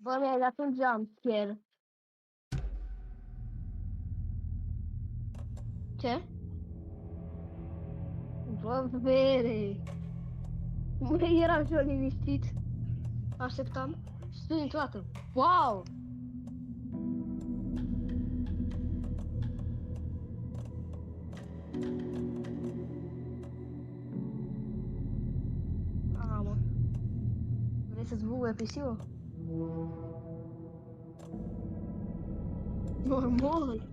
Bă, mi-ai dat un jump scare. Ce? Bă, vere. Mă, eram și eu liniștit. Așteptam. Stui toată. Wow! A, mă. Vrei să-ți bugue PC-ul? Normal.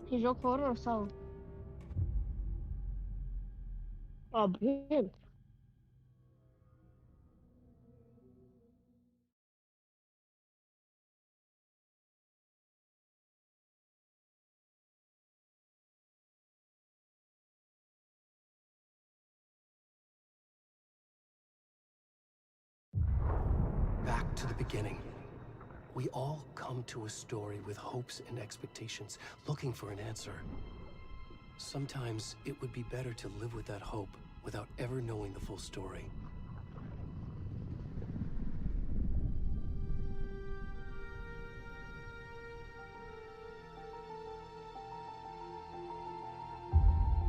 Și joc horror sau? A, bun. Back to the beginning. We all come to a story with hopes and expectations, looking for an answer. Sometimes it would be better to live with that hope without ever knowing the full story.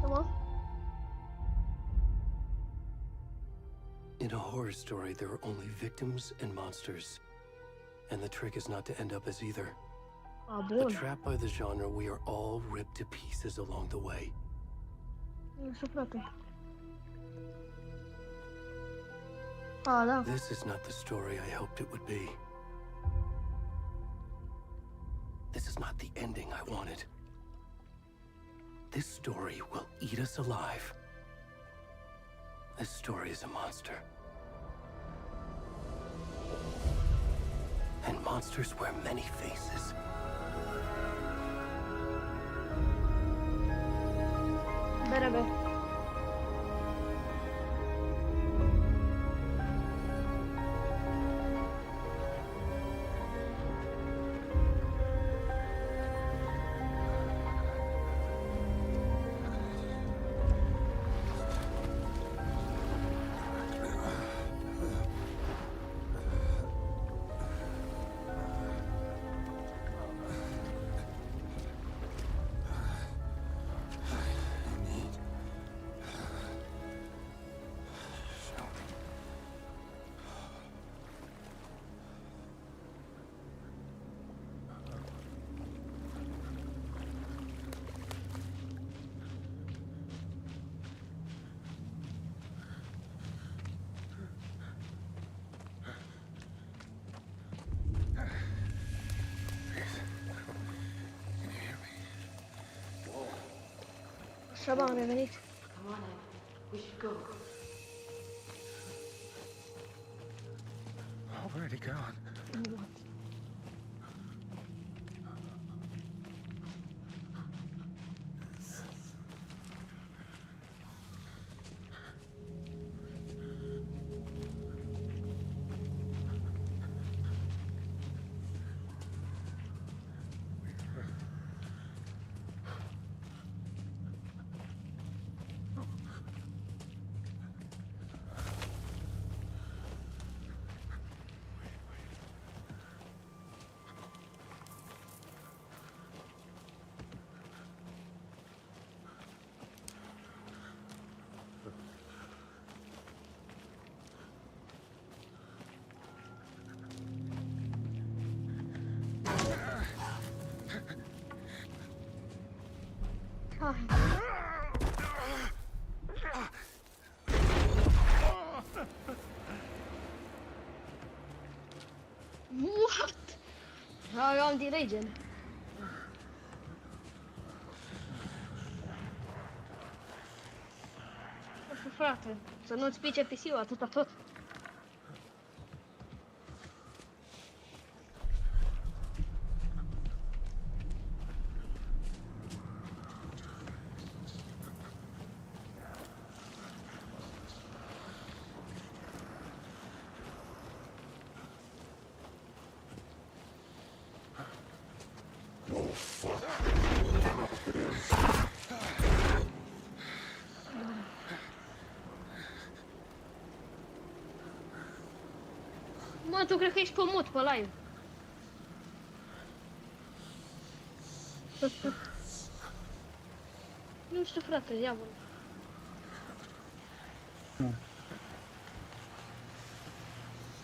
Come on. In a horror story, there are only victims and monsters. And the trick is not to end up as either. A, bun. Trapped by the genre, we are all ripped to pieces along the way. Nu știu, frate. A, da. This is not the story I hoped it would be. This is not the ending I wanted. This story will eat us alive. This story is a monster. And monsters wear many faces. Beraber. Așa, am revenit. Come on, Ed. We should go. Already gone. What? Eu am din regen. Nu știu, frate, să nu-ți pice PC-ul atâta tot. tu cred că ești pe mut pe live. Nu știu, frate, ia bun.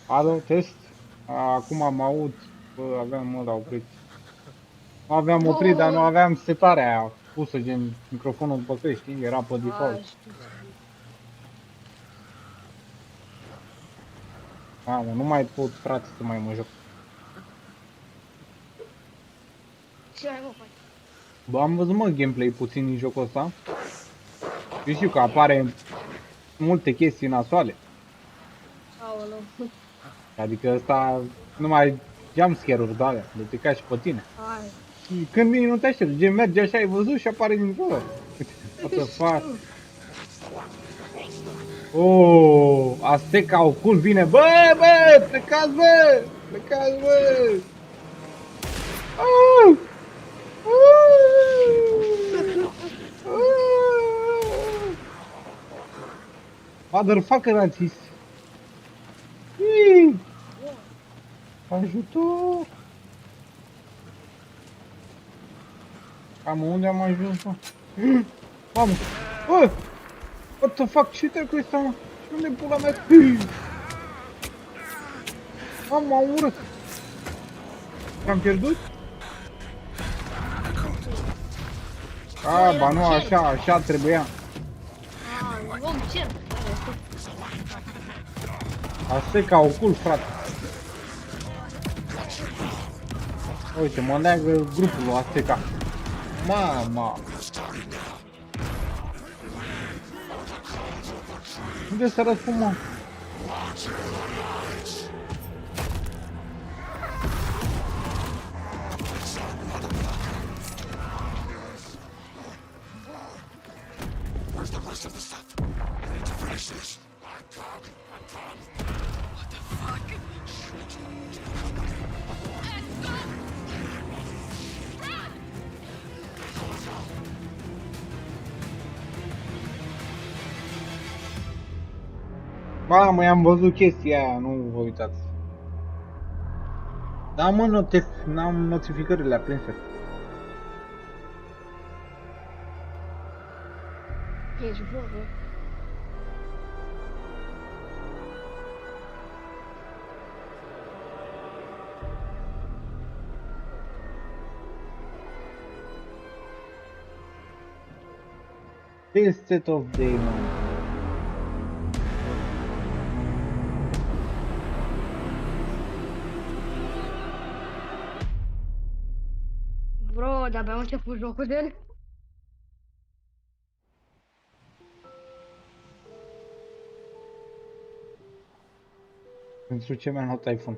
Alo, test? Acum am aud. Bă, aveam mă la oprit. Nu aveam oprit, dar nu aveam setarea aia pusă, gen microfonul după că știi, era pe default. Mamă, nu mai pot, frate, să mai mă joc. Ce ai, mă, faci? Bă, am văzut, mă, gameplay puțin din jocul ăsta. Eu știu că apare multe chestii nasoale. Aoleu. Adică ăsta numai jumpscare-uri de alea, de te cași pe tine. Hai. Și când vine nu te aștepți, gen merge așa, ai văzut și apare din jur. What the fuck? Oh, Azteca ocult vine, bă, plecați, bă, plecați, bă. Oh! Motherfucker, racist. Ajutor! Cam unde am ajuns, mă? Mamă! Bă! What the fuck? Ce trebuie cu ăsta, mă? Și unde pula mea? Mamă, m-am urât! Am pierdut? Ba nu, așa trebuia. Om cer. Asta e ca ocult, frate. Uite, mă neagă grupul lui Azteca. Mama! Unde să răspund, mă? Mamă, i-am văzut chestia aia, nu vă uitați. Da, mă, n-am notificările aprinse. Ești vorba. This set of demons. Bro, de-abia am început jocul de el. Pentru ce mi-am luat iPhone?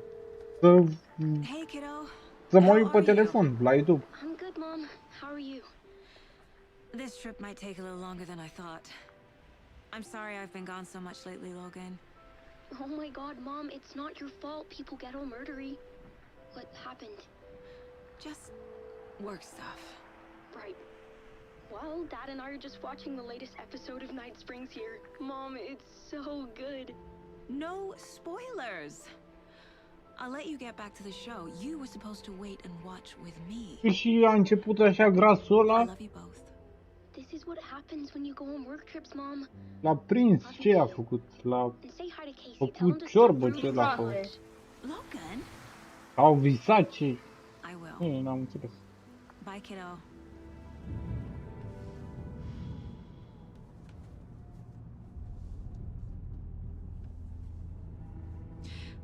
Hey, kiddo. Să mă How uit pe are you? telefon, la YouTube. I'm good, Mom. How are you? This trip might take a little longer than I thought. I'm sorry I've been gone so much lately, Logan. Oh my god, Mom, it's not your fault people get all murdery. What happened? Just work stuff. Right. Well, Dad and I are just watching the latest episode of Night Springs here. Mom, it's so good. No spoilers. I'll let you get back to the show. You were supposed to wait and watch with me. Și a început așa grasul I ăla, love you both. This is what happens when you go on work trips, Mom. l-a prins, ce a făcut? L-a And say hi to Casey. Tell him făcut to stop ciorbă, through ce the l-a front. făcut? Logan? Au visat ce... I will. N-am înțeles. Bye, kiddo.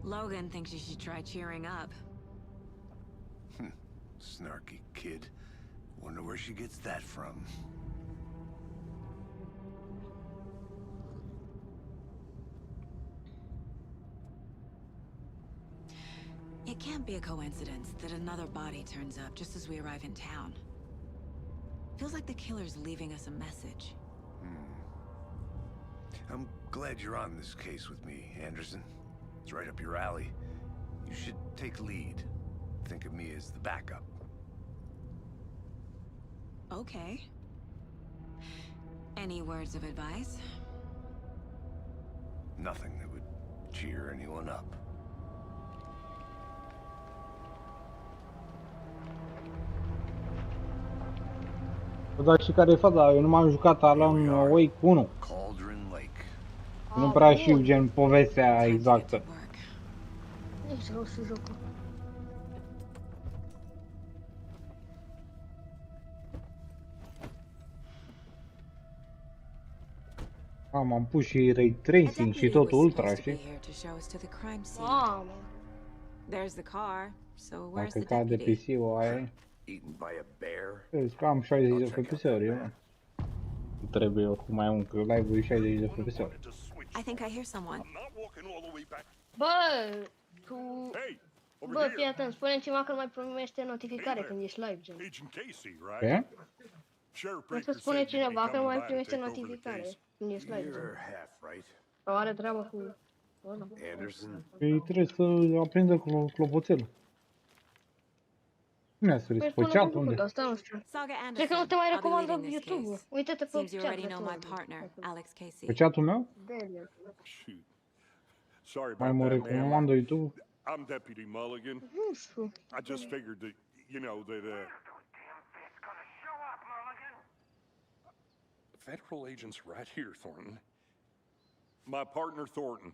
Logan thinks you should try cheering up. Snarky kid. Wonder where she gets that from. It can't be a coincidence that another body turns up just as we arrive in town. Feels like the killer's leaving us a message. I'm glad you're on this case with me, Anderson. It's right up your alley. You should take lead. Think of me as the backup. Okay. Any words of advice? Nothing that would cheer anyone up. Bă, dar și care e faza? Eu nu m-am jucat Alan Wake 1. Cauldron Lake. Nu A, prea știu bun. gen povestea Time to get to exactă. work. Nici rău să jocul. Am pus și ray A tracing și deputy tot was ultra, supposed to be știi? here to show us to the crime scene. Mamă. There's the car, so where's Dacă the cade deputy? PC-ul aia e. Eaten by a bear. Vezi că am 60 de I'll check out FPS-uri, that mă. map. Nu trebuie oricum mai mult, că live-ul e 60 de FPS-uri. I think I hear someone. Bă, tu... Hey, over Bă, fii here. atent, spune ceva că mai primește notificare când ești live, gen. Agent Casey, right? Ce? Sheriff Nu să Breaker spune said you'd be cineva că coming mai by to primește take over the notificare case. când ești live, You're gen. half right. Sau are treabă cu... ăla. Anderson, Păi trebuie să aprindă clopoțelul. Nu mi-a sărit Păi pe spune chat, cum unde? făcut, asta nu știu. Saga Cred că nu Anderson. te mai I'll be recomandă leading this YouTube-ul. case. Uite-te pe Seems you chat, already know my frate. partner, Alex Casey. Pe chat-ul meu? Delia. Shoot. Sorry Mai about mă that, man. recomandă YouTube? I'm Deputy Mulligan. Nu știu. I just figured that, you know, that, Federal agents right here, Thornton. My partner, Thornton,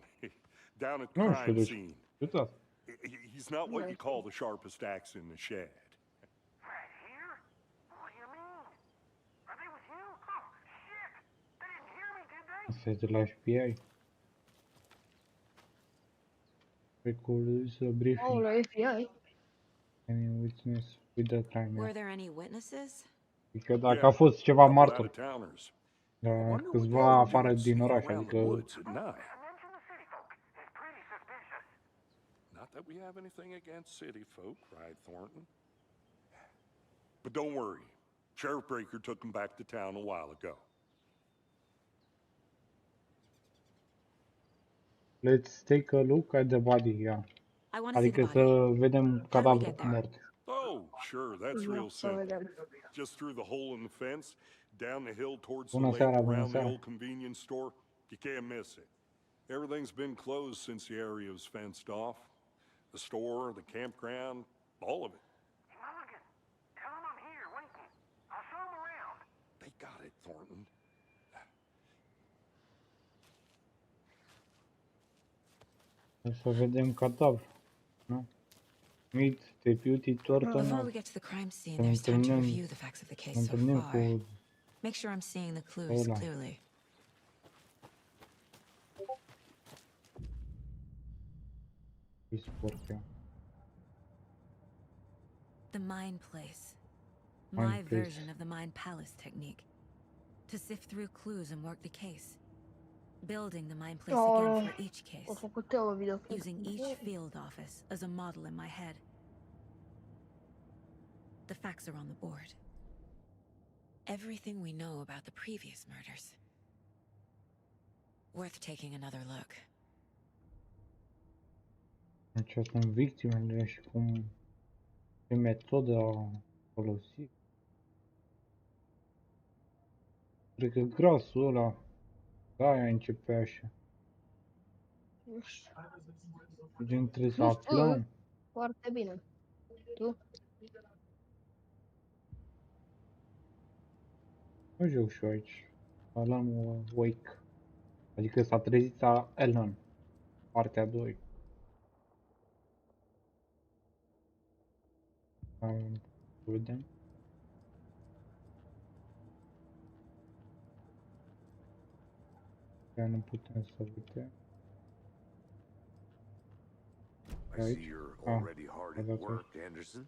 down at the Nu știu, crime deci... scene. Uitați. He's not what you call the sharpest axe in the shed. Right here? What do you mean? Are they with you? Oh, shit! They didn't hear me, did they? Asta e de la FBI. Records a briefing. Aoleu, FBI. Any witness with the crime. Were there any witnesses? Adică dacă a fost ceva Couple martor. out-of-towners. I Da, wonder what câțiva y'all afară doing din sneaking oraș, around adică the woods at night. Mention the city folk. It's pretty suspicious. Not that we have anything against city folk, cried Thornton. But don't worry. Sheriff Breaker took them back to town a while ago. let's take a look at the body, yeah. I want to see the Adică să body. vedem cadavrul get there? mort. Oh, sure, that's Nu, real să simple. vedem. Just through the hole in the fence, down the hill towards the Bună lake seara, bună around the seara. old convenience store. You can't miss it. Everything's been closed since the area was fenced off. The store, the campground, all of it. Hey, Mulligan, tell them I'm here, waiting. I'll show them around. They got it, Thornton. Să vedem cadavru. Nu? Meet Deputy Before we Thornton. get to the crime scene, Să there's time to întâlnim, review the facts of the să case so întâlnim far. cu Make sure I'm seeing the clues ăla. clearly. Sportia. The Mind Place. Mind My Place. version of the Mind Palace technique. To sift through clues and work the case. Building the Mind Place Oh. again for each O case. făcut Teo videoclip. Using each field office as a model in my head. The facts are on the board. Everything we know about the previous murders. Worth taking another look. Deci sunt victimele și cum ce metodă a folosit. Cred că grasul ăla, de-aia începe așa. Nu știu. Gen trebuie să Nu știu. aflăm. Foarte bine. Tu? Nu joc și eu aici. Alan Wake. Adică s-a trezit Alan. Partea 2. Să vedem. Că nu putem să vedem. I Right. see you're Ah, already hard at that's work, Anderson.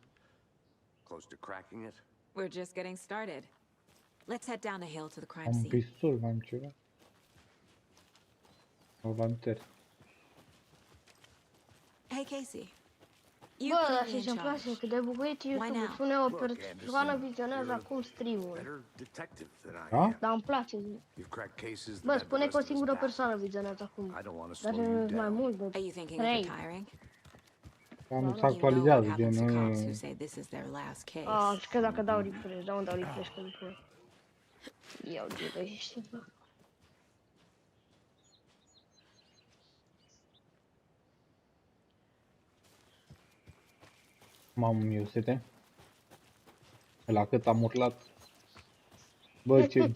Close to cracking it? We're just getting started. Let's head down the hill to the crime Am un scene. pistol, am ceva. Avanter. Hey, Casey. You Bă, put dar me și in ce-mi place charge. că de bucuit YouTube now? spune o Look, persoană Anderson, vizionează you're acum stream-ul. Better detective than I Da? am. Dar îmi place. You've cracked cases that Bă, had the spune rest că o of us singură baffled. persoană vizionează acum. I don't want to Dar slow you mai down. mult de Are you thinking of 3. retiring? Dar nu se You know what actualizează, gen, happens to nu cops who e... say this is their last case. Ah, și că dacă dau refresh, da, mă dau refresh că după... Iau girești. Mamă, Iosete. La cât am urlat. Bă, ce...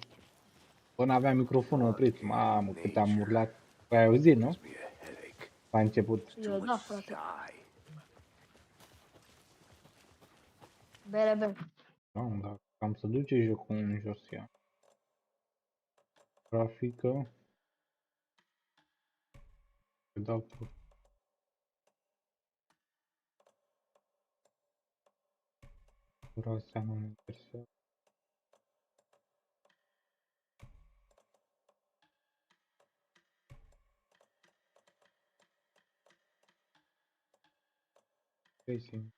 Până aveam microfonul oprit. Mamă, cât am urlat. Ai auzit, nu? Gives me a headache. La început. Eu da, frate. Sky. Bere, bere. Mamă, dar cam să duce jocul în jos ea. Grafică. Îi dau pe... Ura astea nu mă interesează. Tracing.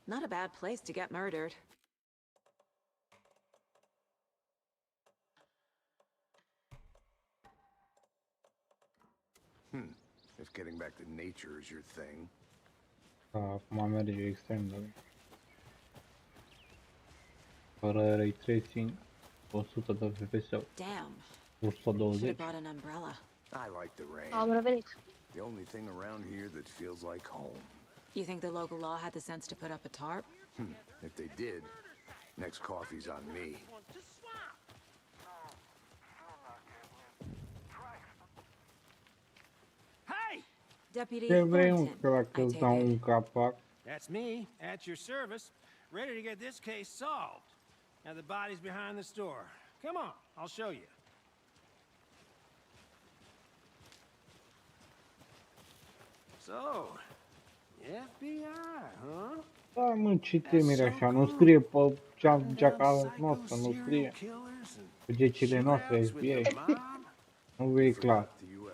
Not a bad place to get murdered. If getting back to nature is your thing. Acum merge extrem de... Fără ray tracing. 100 de FPS. Damn. Should have 120. brought an umbrella. I like the rain. Am revenit. The only thing around here that feels like home. You think the local law had the sense to put up a tarp? If they did, next coffee's on me. Hey! Deputy Ce vrei, mă, Thornton, că dacă I îți take dau it. un capac... That's me, at your service, ready to get this case solved. Now the body's behind the store. Come on, I'll show you. So, FBI, huh? Da, mă, ce temeri așa, nu scrie pe geaca noastră, nu scrie pe gecile noastre FBI. Nu vei clar.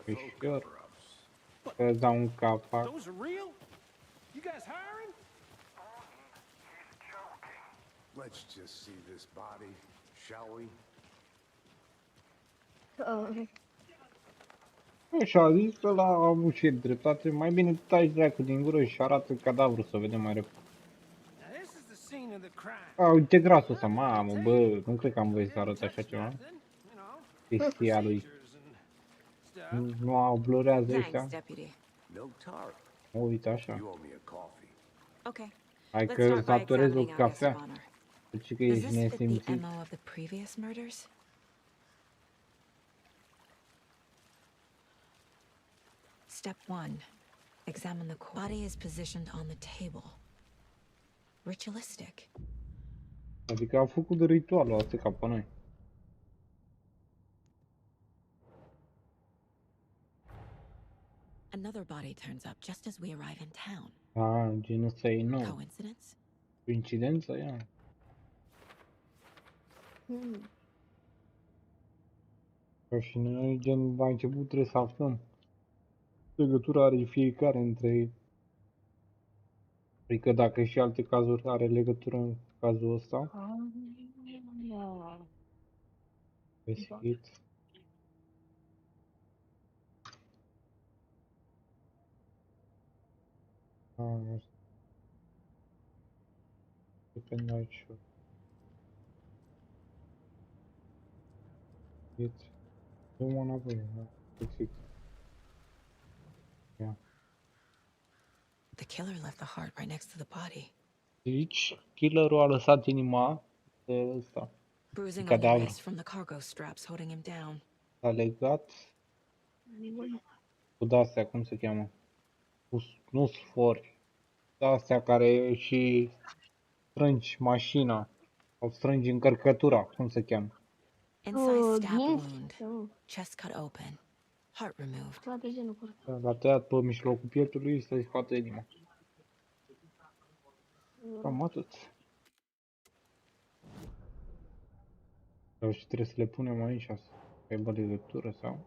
Ești sure că îți dau un capac. Those are real? You guys hiring? Let's just see this body, shall we? Și a zis că a avut și dreptate. Mai bine taci dracu din gură și arată cadavrul să vedem mai repede. Now this is the scene of the crime. A, uite grasul ăsta, mamă, bă, nu cred că am voie să arăt așa ceva. Chestia lui. Nu au blurează ăștia. Thanks, Deputy. No tarp. Mă uit așa. You owe me a coffee. Okay. Hai Let's că start îți by datorez o examining our guest of cafea. honor. Deci că Does ești this fit the nesimțit. MO of the previous murders? Step 1. Examine the body is positioned on the table. Ritualistic. Adică a făcut ritualul ăsta ca pe noi. Another body turns up just as we arrive in town. A, genul ăsta e nou. Coincidence? Coincidență, ia. Ca și noi, gen, la început trebuie să aflăm legătura are fiecare între ei. Adică dacă și alte cazuri are legătură în cazul ăsta. Deschid. Depinde aici. Deschid. Dă-mă înapoi. Deschid. Ia. The killer left the heart right next to the body. Deci, killerul a lăsat inima de ăsta. Bruising on the Cadavru. wrist from the cargo straps holding him down. S-a legat cu de-astea, cum se cheamă? Nu sfori. De-astea care și strângi mașina. Sau strângi încărcătura, cum se cheamă? Inside stab Dinți? wound. Chest cut open. Heart removed. Toate genul curte. L-a tăiat pe mijlocul pieptului să-i scoată inima. Cam atât. Sau și trebuie să le punem aici să aibă legătură sau...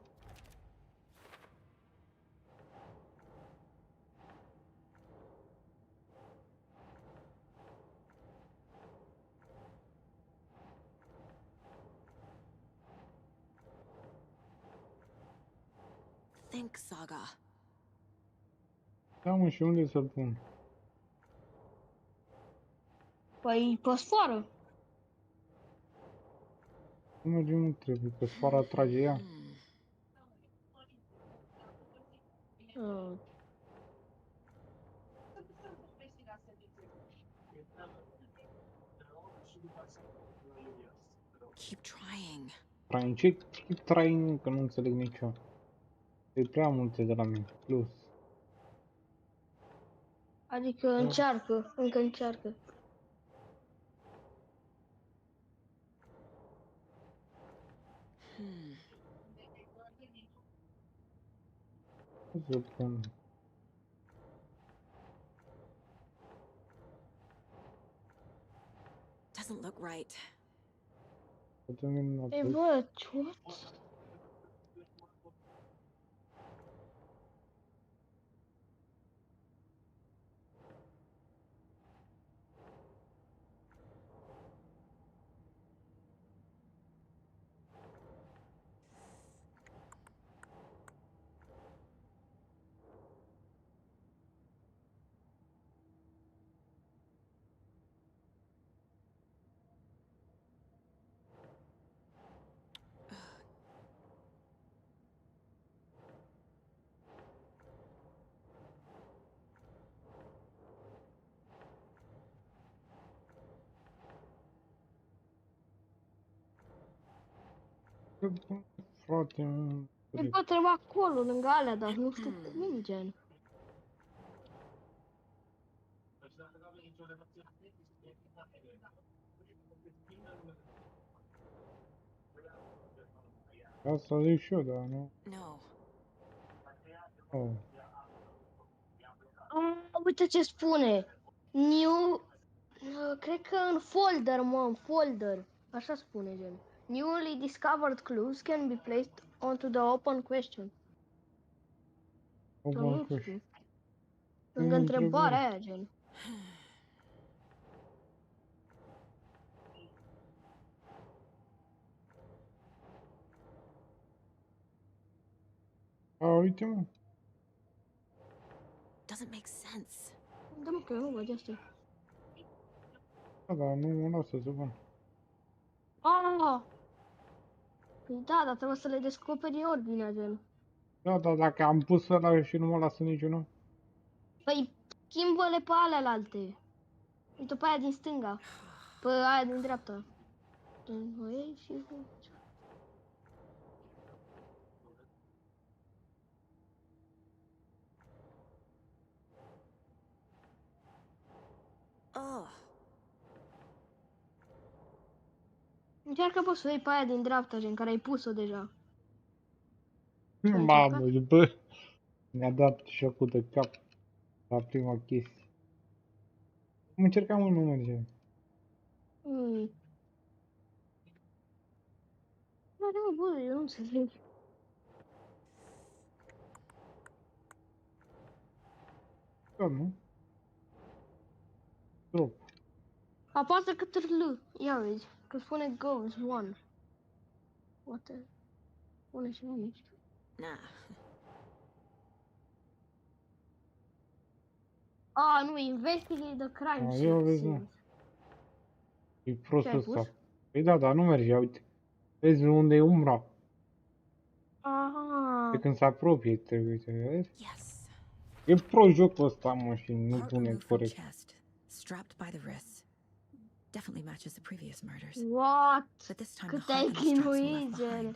Think, Saga. Da, mă, și unde să-l pun? Păi, pe sfoară. Nu mergem, nu trebuie, că sfoara trage ea. Oh. Keep trying. Trying, keep trying, că nu înțeleg nicio. E prea multe de la mine. Plus. Adică încearcă, încă încearcă. Să pun. Doesn't look right. Putem veni Ei, înapoi. bă, what? Frate, Ei, bă, trebuie acolo, lângă alea, dar nu știu cum, gen. asta zic și eu, dar nu. No. Oh. Uite ce spune. New... cred că în folder, mă, în folder. Așa spune, gen. Newly discovered clues can be placed onto the open question. O Sau bun nu cuș. știu. Lângă întrebarea aia, gen. A, uite mă. Doesn't make sense. Da, mă, că eu nu văd asta. Da, dar nu mă lasă să văd. Ah! Păi da, dar trebuie să le descoperi în ordinea, gen. Da, dar dacă am pus ăla și nu mă lasă niciunul. Păi, schimbă-le pe alelalte. Uite pe aia din stânga. Pe aia din dreapta. Învoie și... Oh. Încearcă pe să o iei pe aia din dreapta, gen, care ai pus-o deja. Mamă, bă. Mi-a dat șocul de cap la prima chestie. Am încercat, mă, nu merge. Da, da, bă, eu nu înțeleg. Da, nu? Drop. Apasă Ctrl. Ia vezi, că spune goes one. What the... Spune și nu știu. Nah. Ah, nu, investigate the crime A, ia vezi, mă. scene. E prost Ce ai pus? ăsta. Păi da, dar nu merge, uite. Vezi unde e umbra? Aha. De când se apropie, trebuie să vezi. Yes. E prost jocul ăsta, mă, și nu Heart pune removed from corect. chest, strapped by the wrists. Definitely matches the previous murders. What? But this time Cât the te-ai heart and the straps were chinuit, left gen. behind.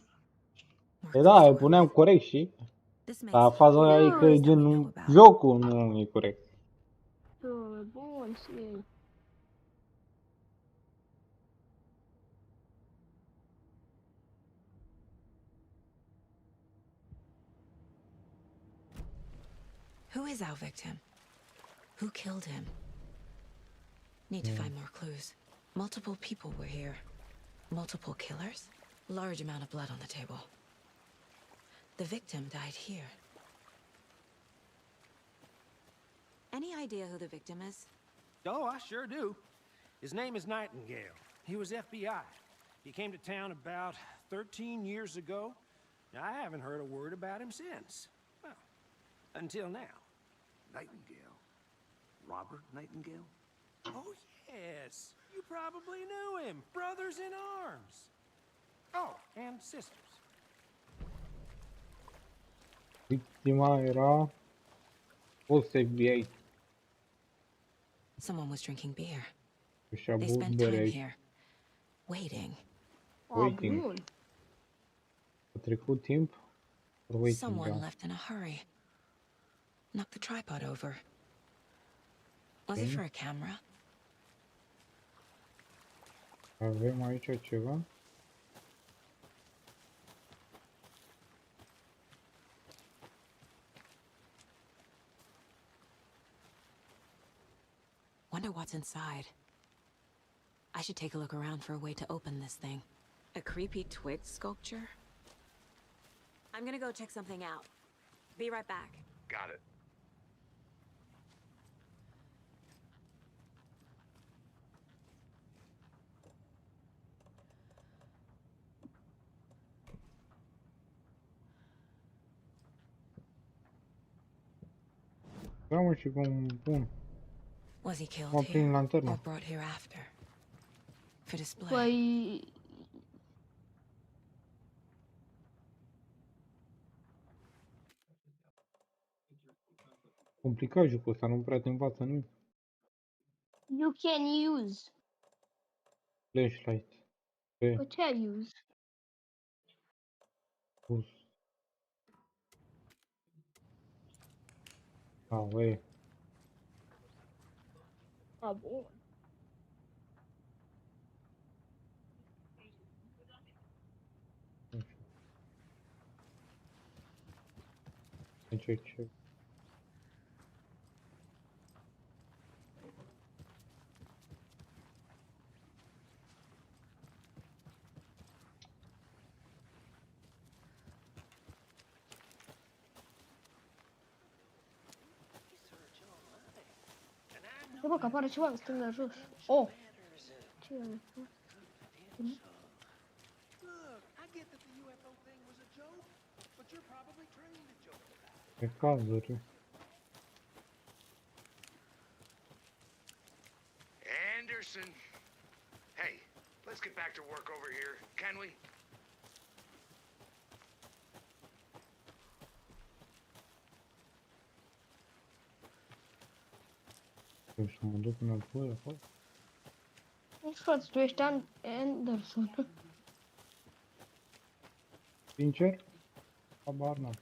More Păi da, îi than puneam corect și... This makes Dar faza aia e că clues that gen we know nu... about. Jocul nu e corect. Bun, și... Who is our victim? Who killed him? Need to find more clues. Multiple people were here. Multiple killers? Large amount of blood on the table. The victim died here. Any idea who the victim is? Oh, I sure do. His name is Nightingale. He was FBI. He came to town about 13 years ago. I haven't heard a word about him since. Well, until now. Nightingale? Robert Nightingale? Oh, yes. You probably knew him. Brothers in arms. Oh, and sisters. Victima era... Post FBI. Someone was drinking beer. Și-a They băut spent bere time aici. here, waiting. Waiting. Bun. A trecut timp? Or waiting, Someone da. left in a hurry. Knocked the tripod over. Was it Ok. for a camera? Avem aici ceva. Wonder what's inside. I should take a look around for a way to open this thing. A creepy twig sculpture? I'm gonna go check something out. Be right back. Got it. Da, mă, și cum bun. Was he killed Mă prind here lanterna. or brought here after? For display. Păi... Complicat jocul ăsta, nu prea te învață nimic. You can use. Flashlight. Pe Păi ce ai use? pus. Ue. A, bun. Aici e ce? Da, bă, că apare ceva în stânga jos. Oh! Ce e? Look, I get that the UFO thing was a joke, but you're probably trained to joke about it. E cazuri. Anderson. Hey, let's get back to work over here, can we? Eu să mă duc înapoi acolo. Nu știu, frate, tu ești Anderson. Sincer? Habar n-am.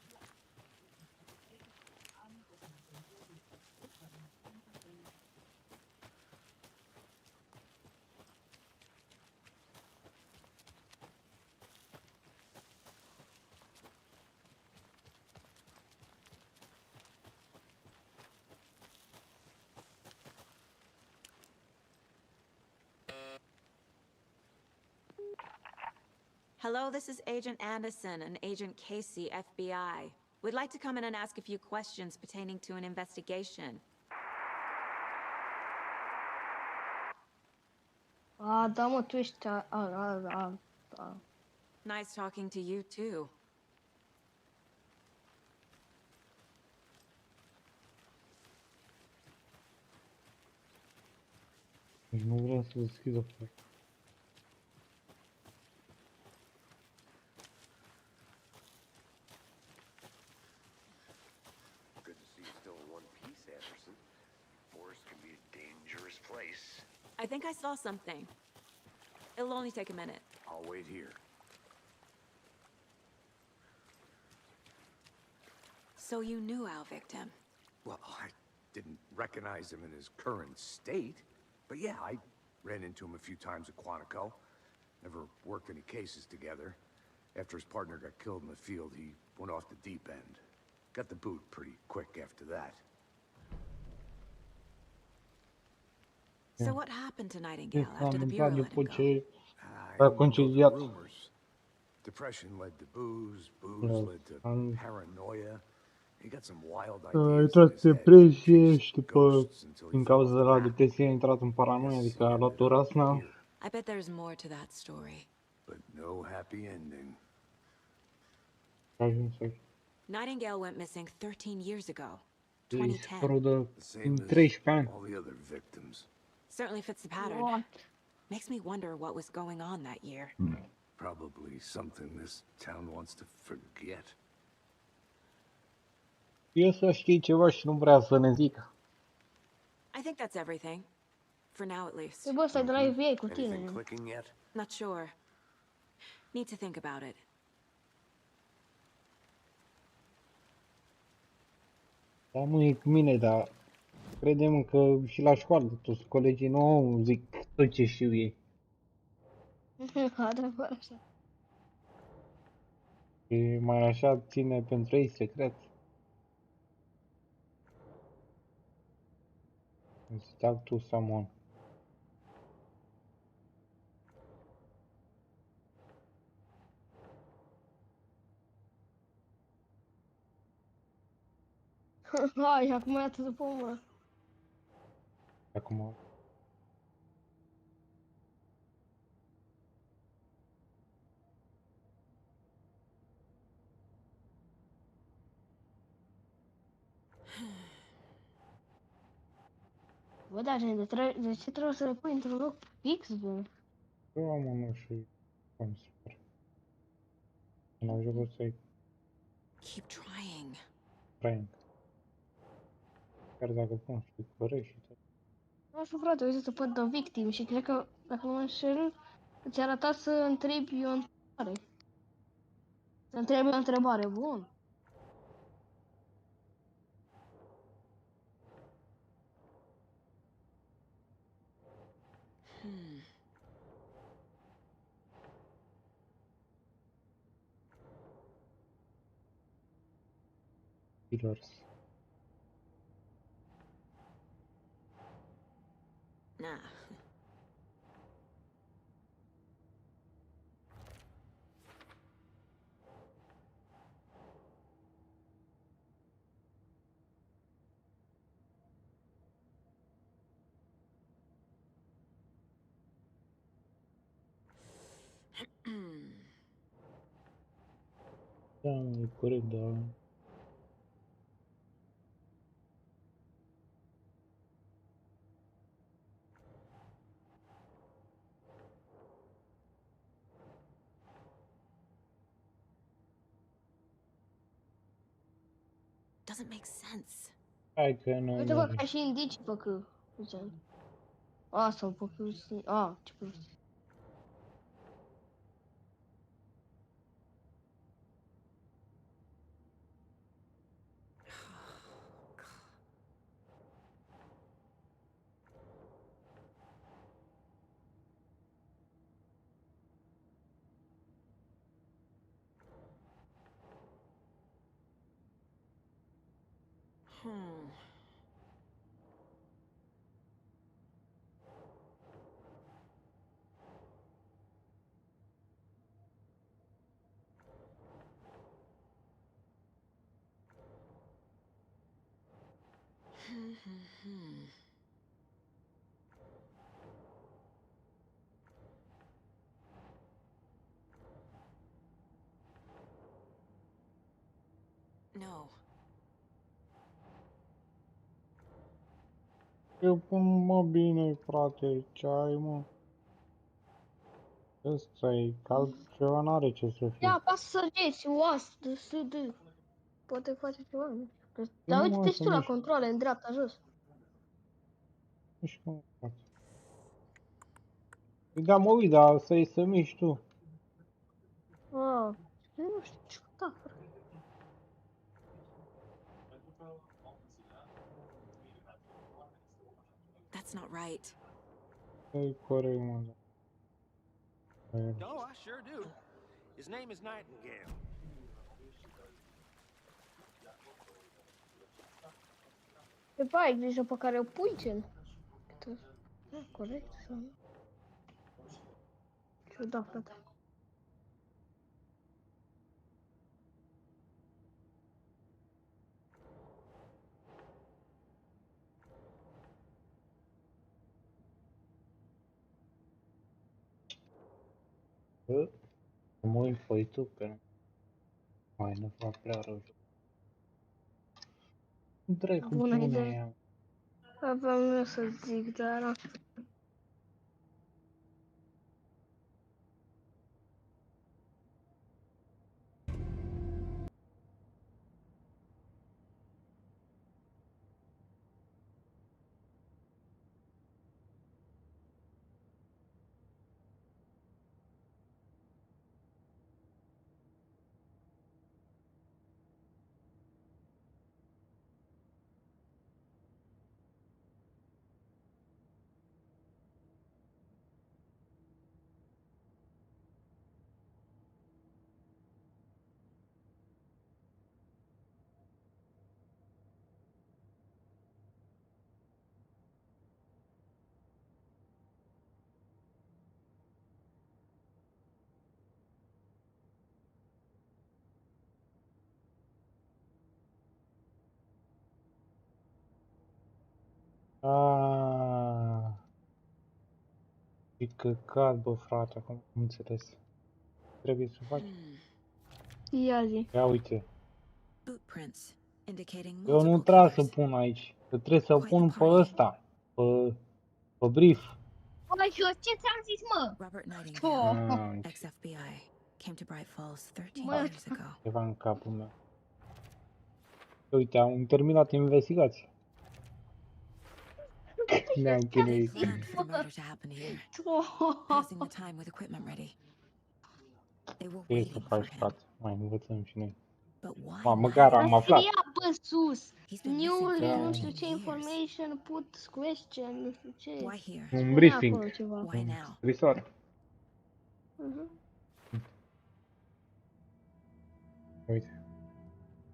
Hello, this is Agent Anderson and Agent Casey, FBI. We'd like to come in and ask a few questions pertaining to an investigation. A, da, mă, tu ești... Nice talking to you, too. Deci nu vreau să deschid o portă. Good to see you still in one piece, Anderson. Forest can be a dangerous place. I think I saw something. It'll only take a minute. I'll wait here. So you knew our victim? Well, I didn't recognize him in his current state. But yeah, I ran into him a few times at Quantico. Never worked any cases together. After his partner got killed in the field, he went off the deep end. Got the boot pretty quick after that. So what happened to Ce Nightingale s-a after the întâmplat Bureau let him după go? ce I a only know the concediat? rumors. Depression led to booze, booze led to paranoia. He got some wild A ideas in intrat his în head, depresie chased și după, ghosts until he din fell cauza off de the la map. depresie, a intrat în paranoia, Guess adică he a ended luat o up razna. here, I bet there's more to that story. but no happy ending. A ajuns aici. Nightingale went missing 13 years ago. Ei 2010. dispărut de The same în as 13 ani. all the other victims. Certainly fits the pattern. What? Makes me wonder what was going on that year. Probably something this town wants to forget. Eu să știi ceva și nu vrea să ne zică. I think that's everything. For now, at least. E bă, stai de la EVA cu tine, Anything gen. clicking yet? Not sure. Need to think about it. Da, mă, e cu mine, dar credem că și la școală toți colegii nu zic tot ce știu ei. Adevăr așa. Și mai așa ține pentru ei secret. It's talk to someone. Hai, acum e atât după mă. Acum, Bă, da, gen, de ce trebuie să le pui într-un loc fix, bă? eu am unul și cum super. În au jucat să-i Keep trying. prank. Chiar dacă pun și corect și tot. Nu știu, frate, uite-te pe The Victim și cred că, dacă nu mă înșel, îți arăta să întrebi o întrebare. Să întrebi o întrebare, bun. Hmm. Killers. Nah. Da, e corect, dar Doesn't make sense. hai că nu Uite, bă, merge. ca și indicii, bă, că... Uite. A, sau pe prostii. A, ce prostii. Hmm. No. Eu pun, mă, bine, frate, ce ai, mă? Ăsta-i, că altceva n-are ce să Ia, fie. apasă săgeți, UAS, D, S, D. Poate face ceva, nu știu. Eu Dar nu uite-te mai și să tu la mișc, controle, în dreapta, jos. mișcă, mă, frate. Păi da, mă uit, dar să-i să miști tu. A, nu știu ce căuta, frate. That's not right. E corect, mă, da. Oh, I sure do. His name is Nightingale. E ba, ai grijă pe care o pui, gen. Da, corect sau nu? Ciudat, frate. Bă, să mă uit pe YouTube, că nu mai nu fac prea rău. Dracu, Bună bune idee. e. Aveam eu să zic, dar... Ah, ce căcat, bă, frate, acum am înțeles. Trebuie să faci. Ia zi. Ia uite. Boot prints indicating Eu nu multiple trebuie să killers. pun aici. Că trebuie să Quite the pun pe party. ăsta. Pe brief. Băi, eu ce ți-am zis, mă? Robert Nightingale, Oh, ex-FBI, came to Bright Falls 13 mă, years ago. Ceva în capul meu. Uite, am terminat investigația. Ne-am they chinuit. planned for the murder to happen here, oh. passing the time with equipment ready. They were Ce să waiting for faci, him. frate? Mai învățăm și noi. But why Ma, măcar am Nightingale? aflat. Scria pe sus. He's been missing for Newly, nu 13 știu ce years. information, put question, nu știu ce. Why here? Un Spunea briefing. acolo ceva. Why now? Scrisoare. Mhm. Uite.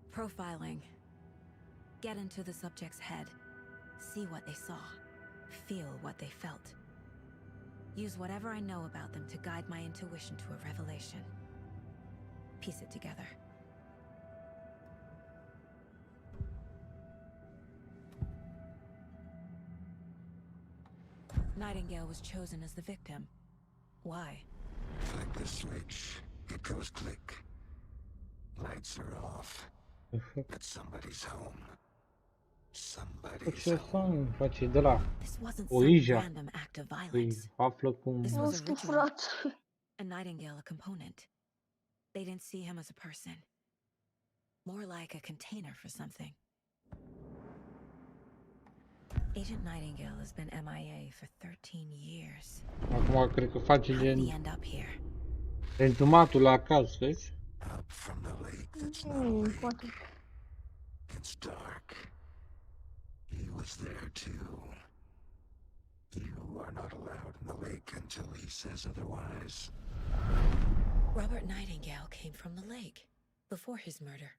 Profiling. Get into the subject's head. See what they saw. Feel what they felt. Use whatever I know about them to guide my intuition to a revelation. Piece it together. Nightingale was chosen as the victim. Why? Flick the switch. It goes click. Lights are off. But somebody's home. Somebody's Ce home. să face de la? This wasn't O some Ija. random act of Îi violence. află cum... This Nu was a știu, ritual. frate. And Nightingale a component. They didn't see him as a person. More like a container for something. Agent Nightingale has been MIA for 13 years. Acum cred că face How did he gen end up here? rezumatul la caz, vezi? Up from the lake that's not a lake. Poate. It's dark. He was there too. You are not allowed in the lake until he says otherwise. Robert Nightingale came from the lake before his murder.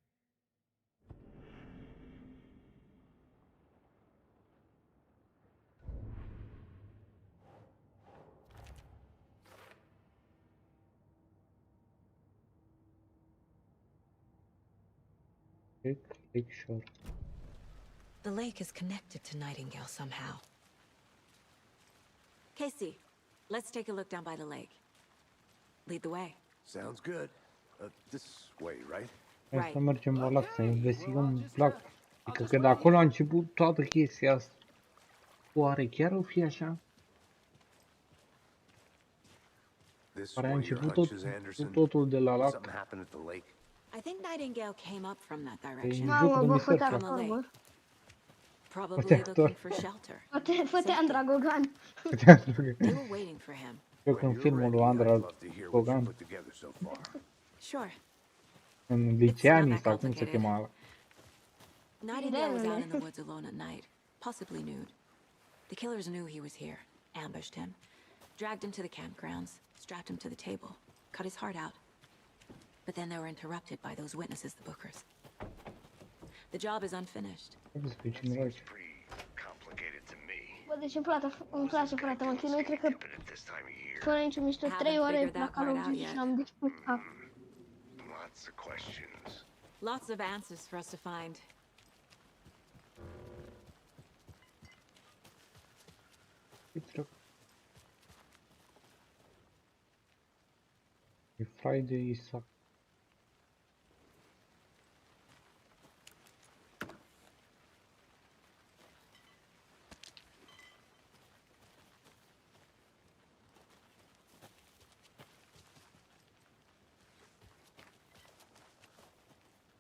Click short. The lake is connected to Nightingale somehow. Casey, let's take a look down by the lake. Lead the way. Sounds good. This way, right? Hai să mergem la lac, să investigăm lac. Adică că de acolo a început toată chestia asta. Oare chiar o fi așa? This Oare a where your început hunch is, tot, Anderson? totul de la lac? Something happened at the lake. I think Nightingale came up from that E direction. un joc Mamă, de bă, mister, fă-te From the acolo, bă. lake. Probably Uite, looking actor. for shelter. Fă-te Andra Gogan. They were waiting for him. Eu When în you're filmul lui ready, I'd Andra love to hear what you Gogan, put together so far. Sure. în liceanii that sau cum se complicated. chema ăla. Nightingale was out in the woods alone at night, possibly nude. The killers knew he was here, ambushed him, dragged him to the campgrounds, strapped him to the table, cut his heart out. But then they were interrupted by those witnesses, the Bookers. The job is unfinished. Despre cine aici. Pretty complicated to me. Bă, deci îmi place, frate, mă chinui, cred că But at this time of year, fără niciun mișto 3 ore figured la that Call part of out Duty yet. și l-am disputat. lots of questions. Lots of answers for us to find. E Friday Isaac.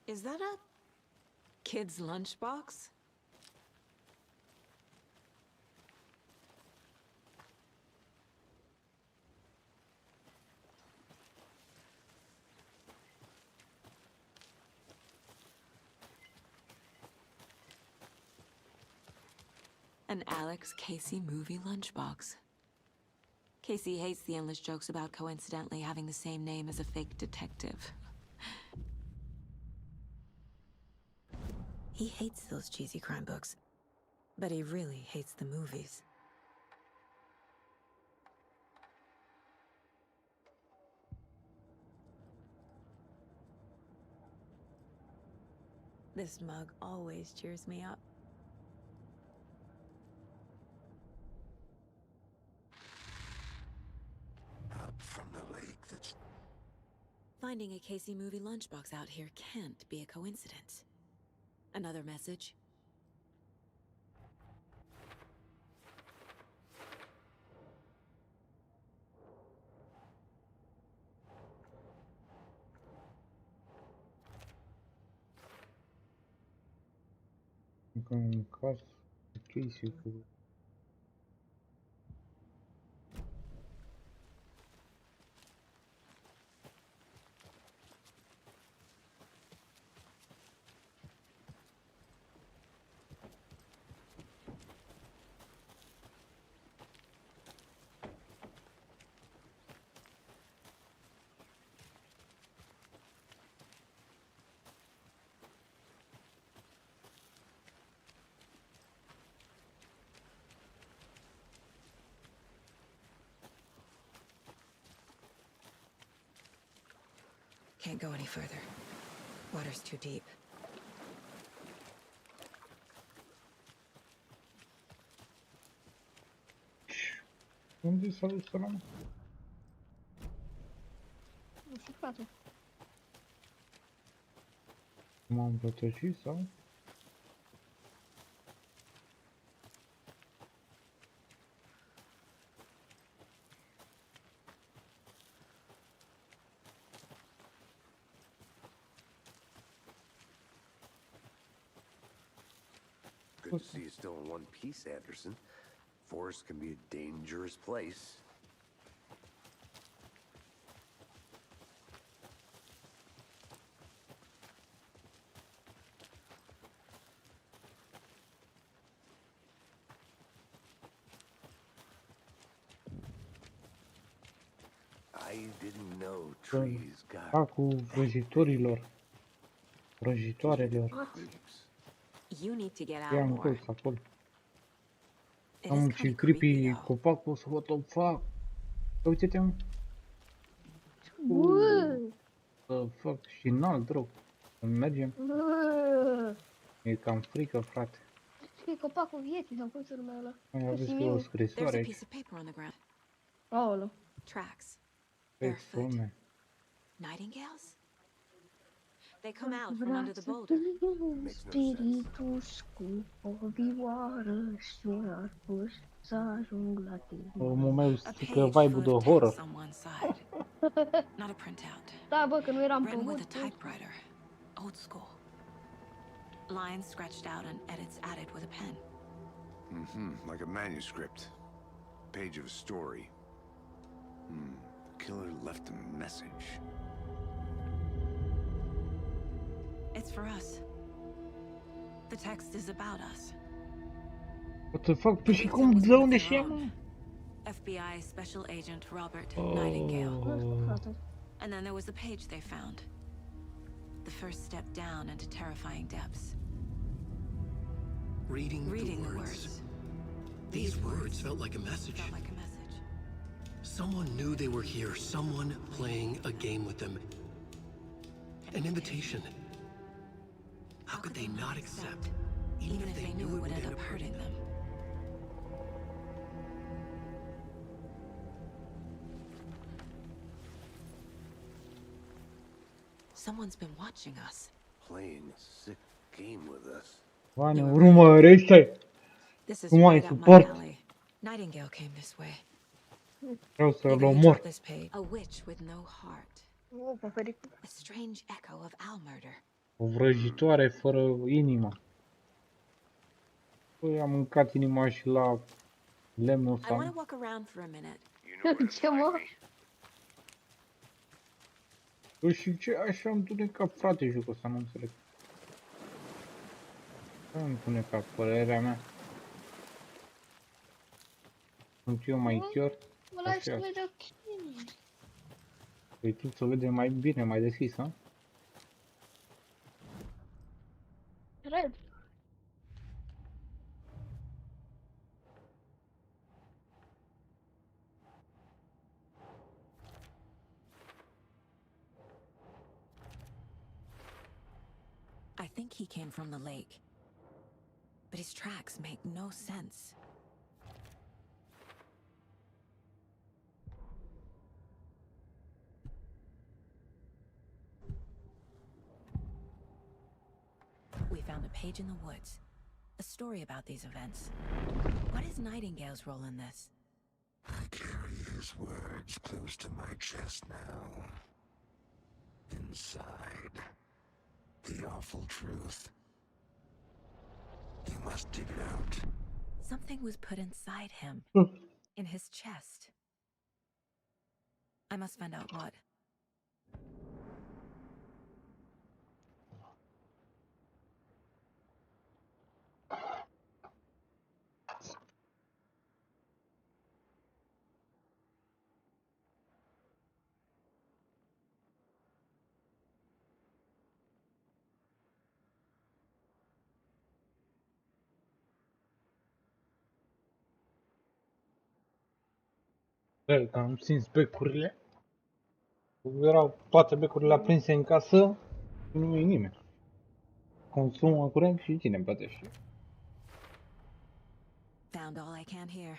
Is that a kid's lunchbox? An Alex Casey movie lunchbox. Casey hates the endless jokes about coincidentally having the same name as a fake detective. He hates those cheesy crime books, but he really hates the movies. This mug always cheers me up. Finding a Casey movie lunchbox out here can't be a coincidence. Another message? Încă un caz. Ok, sigur. Can't go any further. Water's too deep. Unde s-a dus ăla, mă? Nu știu, frate. M-am rătăcit sau? Good to see you still in one piece, Anderson. Forest can be a dangerous place. I didn't know trees got Cu vrăjitorilor. Vrăjitoarelor. creeps. You need to get out I-am more. pus acolo. It Am is un kind ce of creepy, creepy though. copacul, să what the fuck. Uite-te, mă. Bă! The fuck, și înalt, drog. Când mergem, Bă! e cam frică, frate. Știi că e copacul vieții sau cum se numea ăla? Mai aveți Găsim și o eu. There's scrisoare a aici. piece of paper on the ground. Aoleu. Tracks. Pe Barefoot. lume. Nightingales? They come out from under the boulder. Spiritus cu o vioară și un arbus să ajung la tine. Omul meu A zice că page vibe full de of horror. text on one side. Not a printout. Da, bă, că nu eram Written with pământ. a typewriter. Old school. Lines scratched out and edits added with a pen. Like a manuscript. Page of a story. The killer left a message. It's for us. The text is about us. What the fuck? Tu The și victim cum, was de one of unde their și ea, own. mă? FBI Special Agent Robert Nightingale. Nu știu, frate. And then there was the page they found. The first step down into terrifying depths. Reading Reading the the words. words. These words felt like a message. Felt like a message. Someone knew they were here, someone playing a game with them. An invitation. How could they not accept, even if they knew it would end up hurting them? Someone's been watching us. Playing a sick game with us. Oane, urmărește! This is Nu mai right up my suport. alley. Nightingale came this way. Vreau să-l Maybe he omor. dropped this page. A witch with no heart. O, pe pericol. A strange echo of Al murder. O vrăjitoare fără inimă. Păi am mâncat inima și la lemnul I want to ăsta. walk around for a minute. You know where to Ce, find mă? me. Păi și ce așa îmi tunecat, frate, jocul ăsta, nu înțeleg. Ce îmi tunecat, părerea mea? Sunt eu mai chior? Ăla Așa. se vede ok. Păi tu să vede mai bine, mai deschis, ha? Cred. I think he came from the lake. But his tracks make no sense. found a page in the woods. A story about these events. What is Nightingale's role in this? I carry his words close to my chest now. Inside, the awful truth. You must dig it out. Something was put inside him. In his chest. I must find out what. Cred că am simțit becurile. Erau toate becurile aprinse în casă și nu e nimeni. Consumă curent și cine plătește? Found all I can here.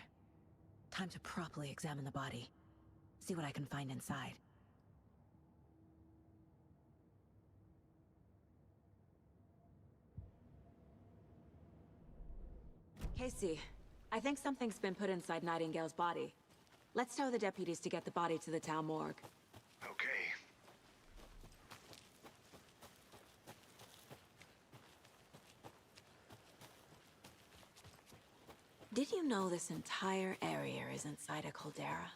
Time to properly examine the body. See what I can find inside. Casey, I think something's been put inside Nightingale's body. Let's tell the deputies to get the body to the town morgue. Okay. Did you know this entire area is inside a caldera?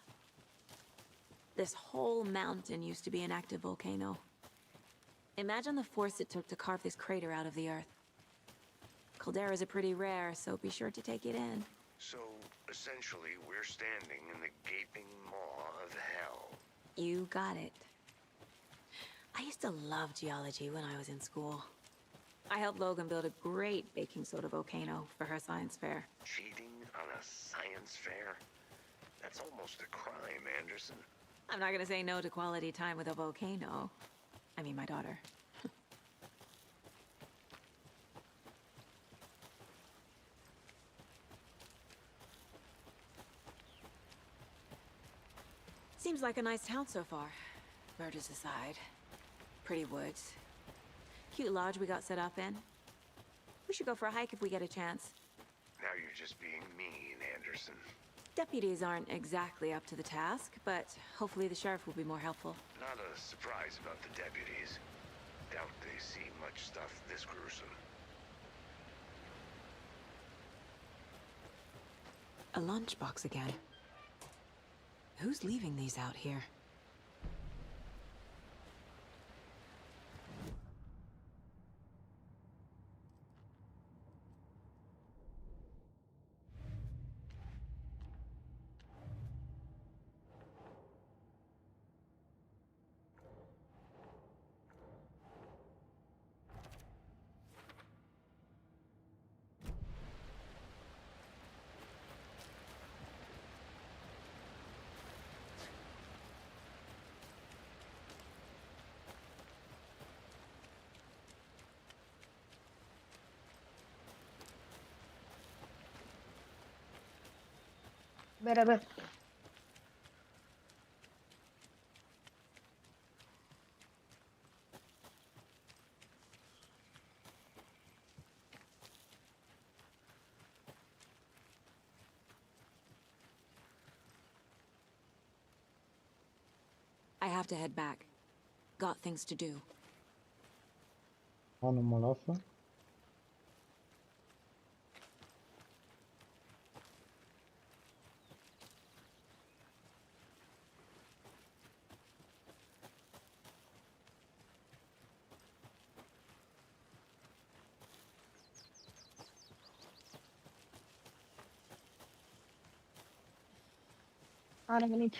This whole mountain used to be an active volcano. Imagine the force it took to carve this crater out of the earth. Calderas are pretty rare, so be sure to take it in. So, essentially, we're standing in the gaping maw of hell. You got it. I used to love geology when I was in school. I helped Logan build a great baking soda volcano for her science fair. Cheating on a science fair? That's almost a crime, Anderson. I'm not gonna say no to quality time with a volcano. I mean, my daughter. Seems like a nice town so far. Murders aside. Pretty woods. Cute lodge we got set up in. We should go for a hike if we get a chance. Now you're just being mean, Anderson. Deputies aren't exactly up to the task, but hopefully the sheriff will be more helpful. Not a surprise about the deputies. Doubt they see much stuff this gruesome. A lunchbox again. Who's leaving these out here? Beraber. I have to head back. Got things to do. Nu mă lasă. A revenit.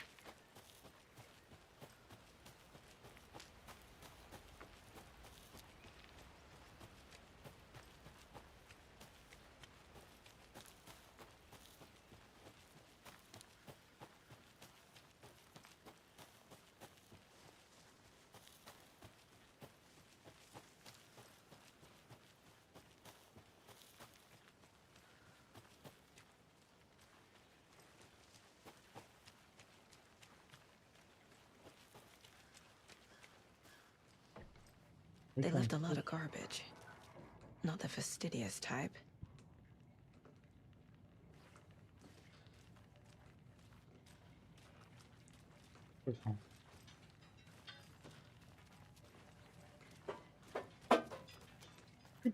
They left a lot of garbage. Not the fastidious type.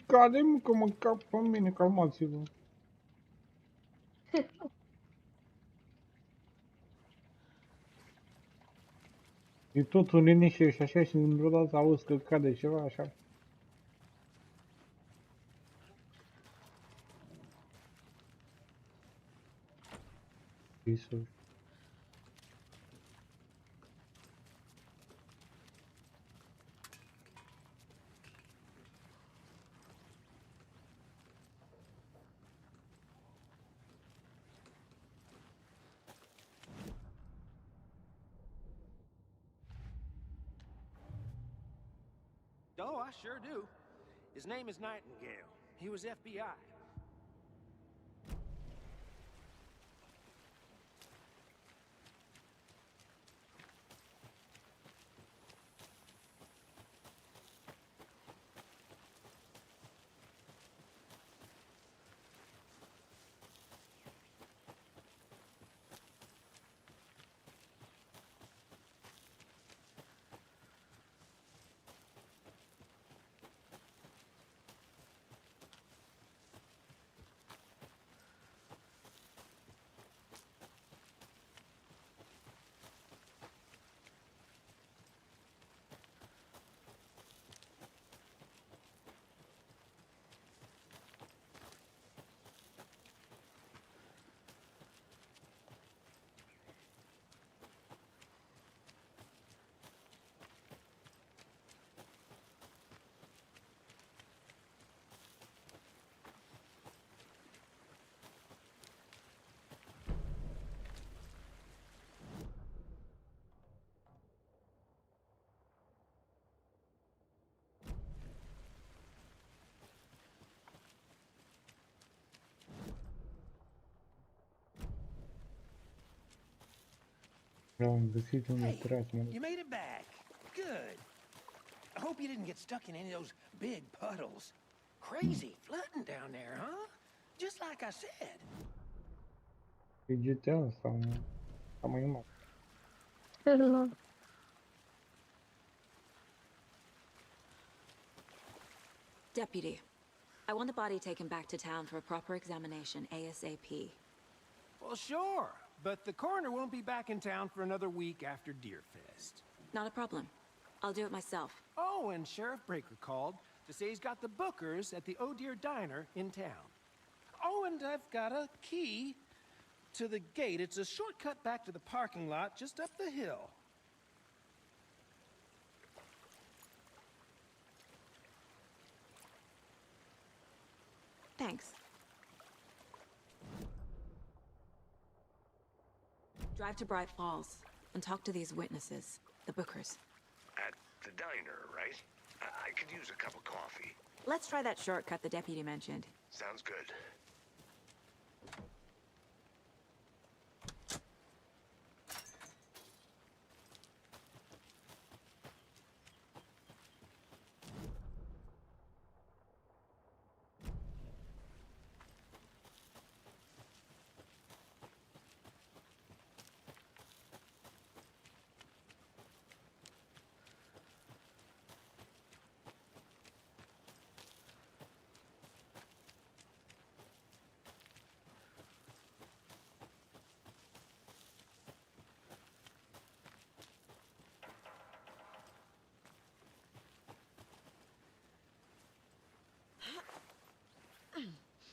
Cade-mă că mă cap pe mine, calmați-vă. E totul liniște și așa și într-o dată auzi că cade ceva așa. Visuri. Oh, I sure do. His name is Nightingale. He was FBI. Am găsit un tras, mă. You made it back. Good. I hope you didn't get stuck in any of those big puddles. Crazy flooding down there, huh? Just like I said. E GTA sau mai numai. Hello. Deputy, I want the body taken back to town for a proper examination ASAP. Well, sure. But the coroner won't be back in town for another week after Deerfest. Not a problem. I'll do it myself. Oh, and Sheriff Breaker called to say he's got the bookers at the Oh Dear Diner in town. Oh, and I've got a key to the gate. It's a shortcut back to the parking lot just up the hill. Thanks. Drive to Bright Falls and talk to these witnesses, the bookers. At the diner, right? I could use a cup of coffee. Let's try that shortcut the deputy mentioned. Sounds good.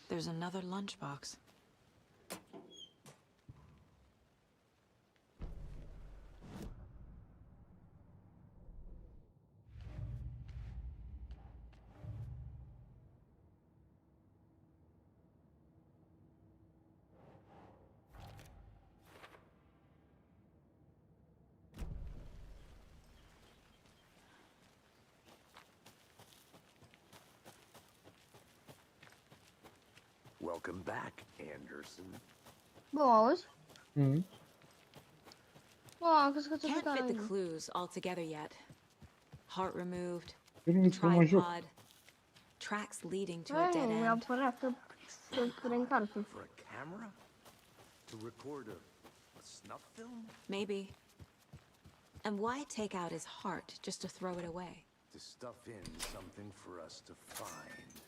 There's another lunchbox. Welcome back, Anderson. Boas. Mhm. Oh, crezi că Can't fit the aici. clues all together yet. Heart removed, Eu nu să mă joc. tripod, Tracks leading to a dead Mi-a end. părea să reîncarcă. For a camera? To record a snuff film? Maybe. And why take out his heart just to throw it away? To stuff in something for us to find.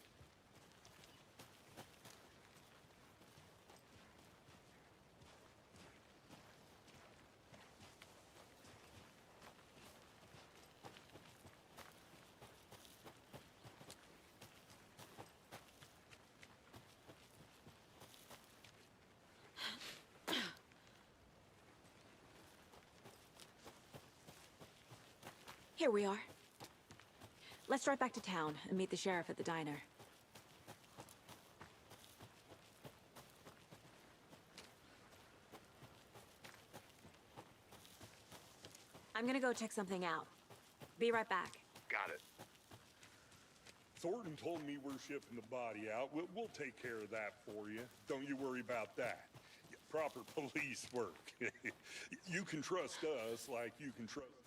Here we are. Let's drive back to town and meet the sheriff at the diner. I'm gonna go check something out. Be right back. Got it. Thornton told me we're shipping the body out. We'll take care of that for you. Don't you worry about that. Proper police work. You can trust us like you can trust the,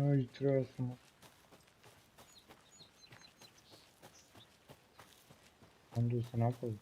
Aici trebuie să mă... Am dus înapoi.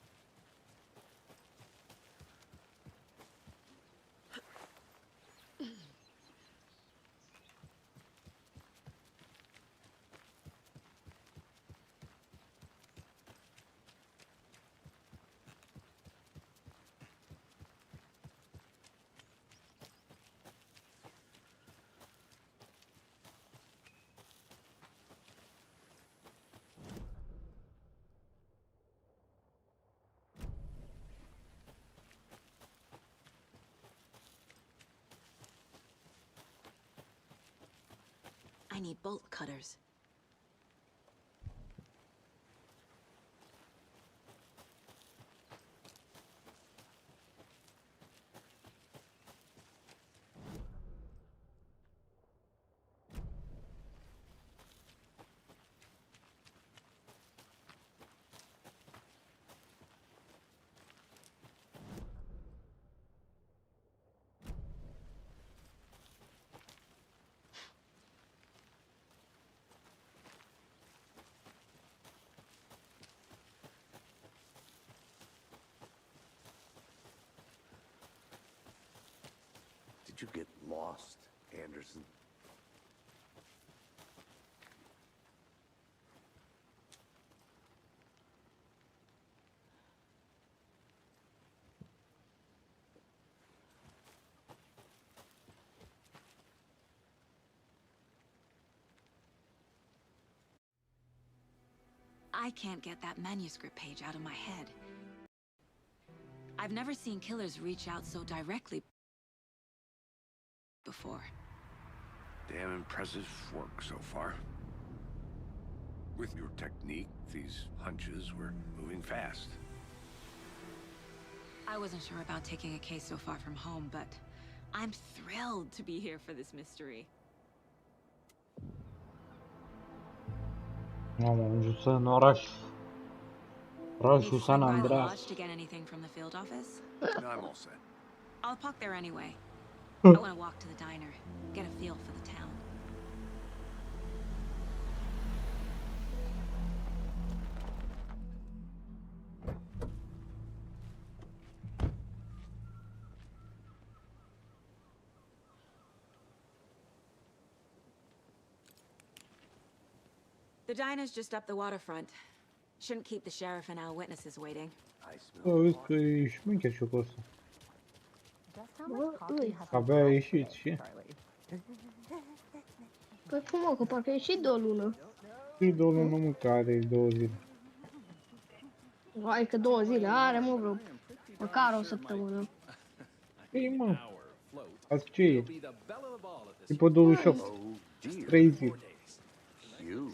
I need bolt cutters. Did you get lost, Anderson? I can't get that manuscript page out of my head. I've never seen killers reach out so directly before. Damn impressive work so far. With your technique, these hunches were moving fast. I wasn't sure about taking a case so far from home, but I'm thrilled to be here for this mystery. Am ajuns în oraș. Need Orașul to San swing by the Andreas. lodge to get anything from the field office? No, I'm all set. I'll park there anyway. I want to walk to the diner, get a feel for the town. The diner's just up the waterfront. Shouldn't keep the sheriff and our witnesses waiting. I smell Auzi că e șmecher și cu ăsta. Abia a ieșit și... Păi cum mă, că parcă e și de o lună. Și 2 luni, mă, că are 2 zile. Hai că 2 zile are, mă, vreo... Măcar o săptămână. Ei, mă. Azi ce e? E pe 28. 3 zile.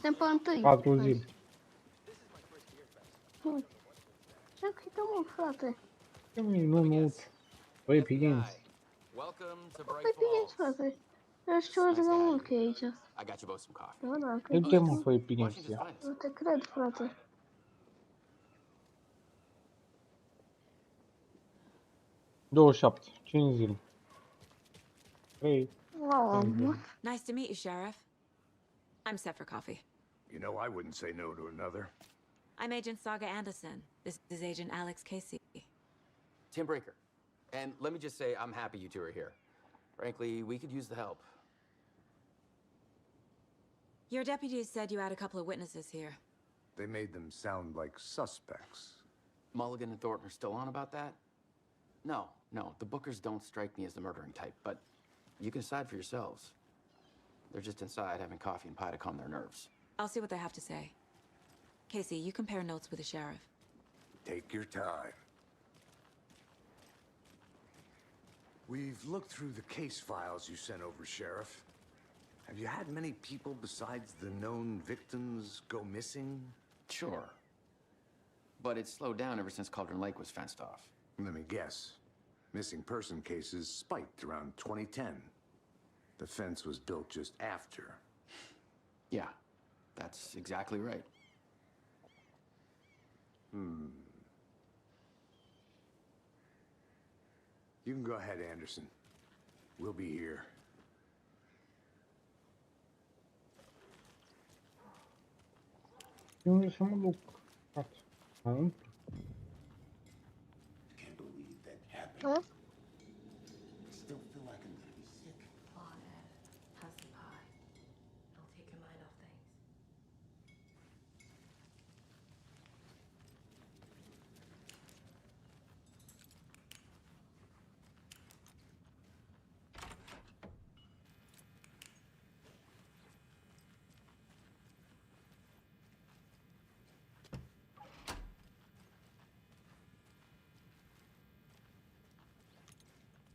Suntem pe 1. 4 zile. Ce uite, mă, frate. Ce mă, nu. Băi, Epic Games. Păi Games, frate. Eu știu atât de mult că e aici. Da, că Du-te, mă, pe Epic Games, ia. nu te cred, frate. ...27, 5 zile. 3. Wow, mă. Nice to meet you, Sheriff. I'm set for coffee. You know, I wouldn't say no to another. I'm Agent Saga Anderson. This is Agent Alex Casey. Tim Breaker. And let me just say, I'm happy you two are here. Frankly, we could use the help. Your deputies said you had a couple of witnesses here. They made them sound like suspects. Mulligan and Thornton are still on about that? No, the Bookers don't strike me as the murdering type, but you can decide for yourselves. They're just inside having coffee and pie to calm their nerves. I'll see what they have to say. Casey, you compare notes with the sheriff. Take your time. We've looked through the case files you sent over, Sheriff. Have you had many people besides the known victims go missing? Sure. But it's slowed down ever since Cauldron Lake was fenced off. Let me guess. Missing person cases spiked around 2010. The fence was built just after. Yeah, that's exactly right. You can go ahead, Anderson. We'll be here. Eu unde să mă duc? Am? Can't believe that happened. Huh? I still feel like I'm gonna be sick. Have some pie. It'll take your mind off things.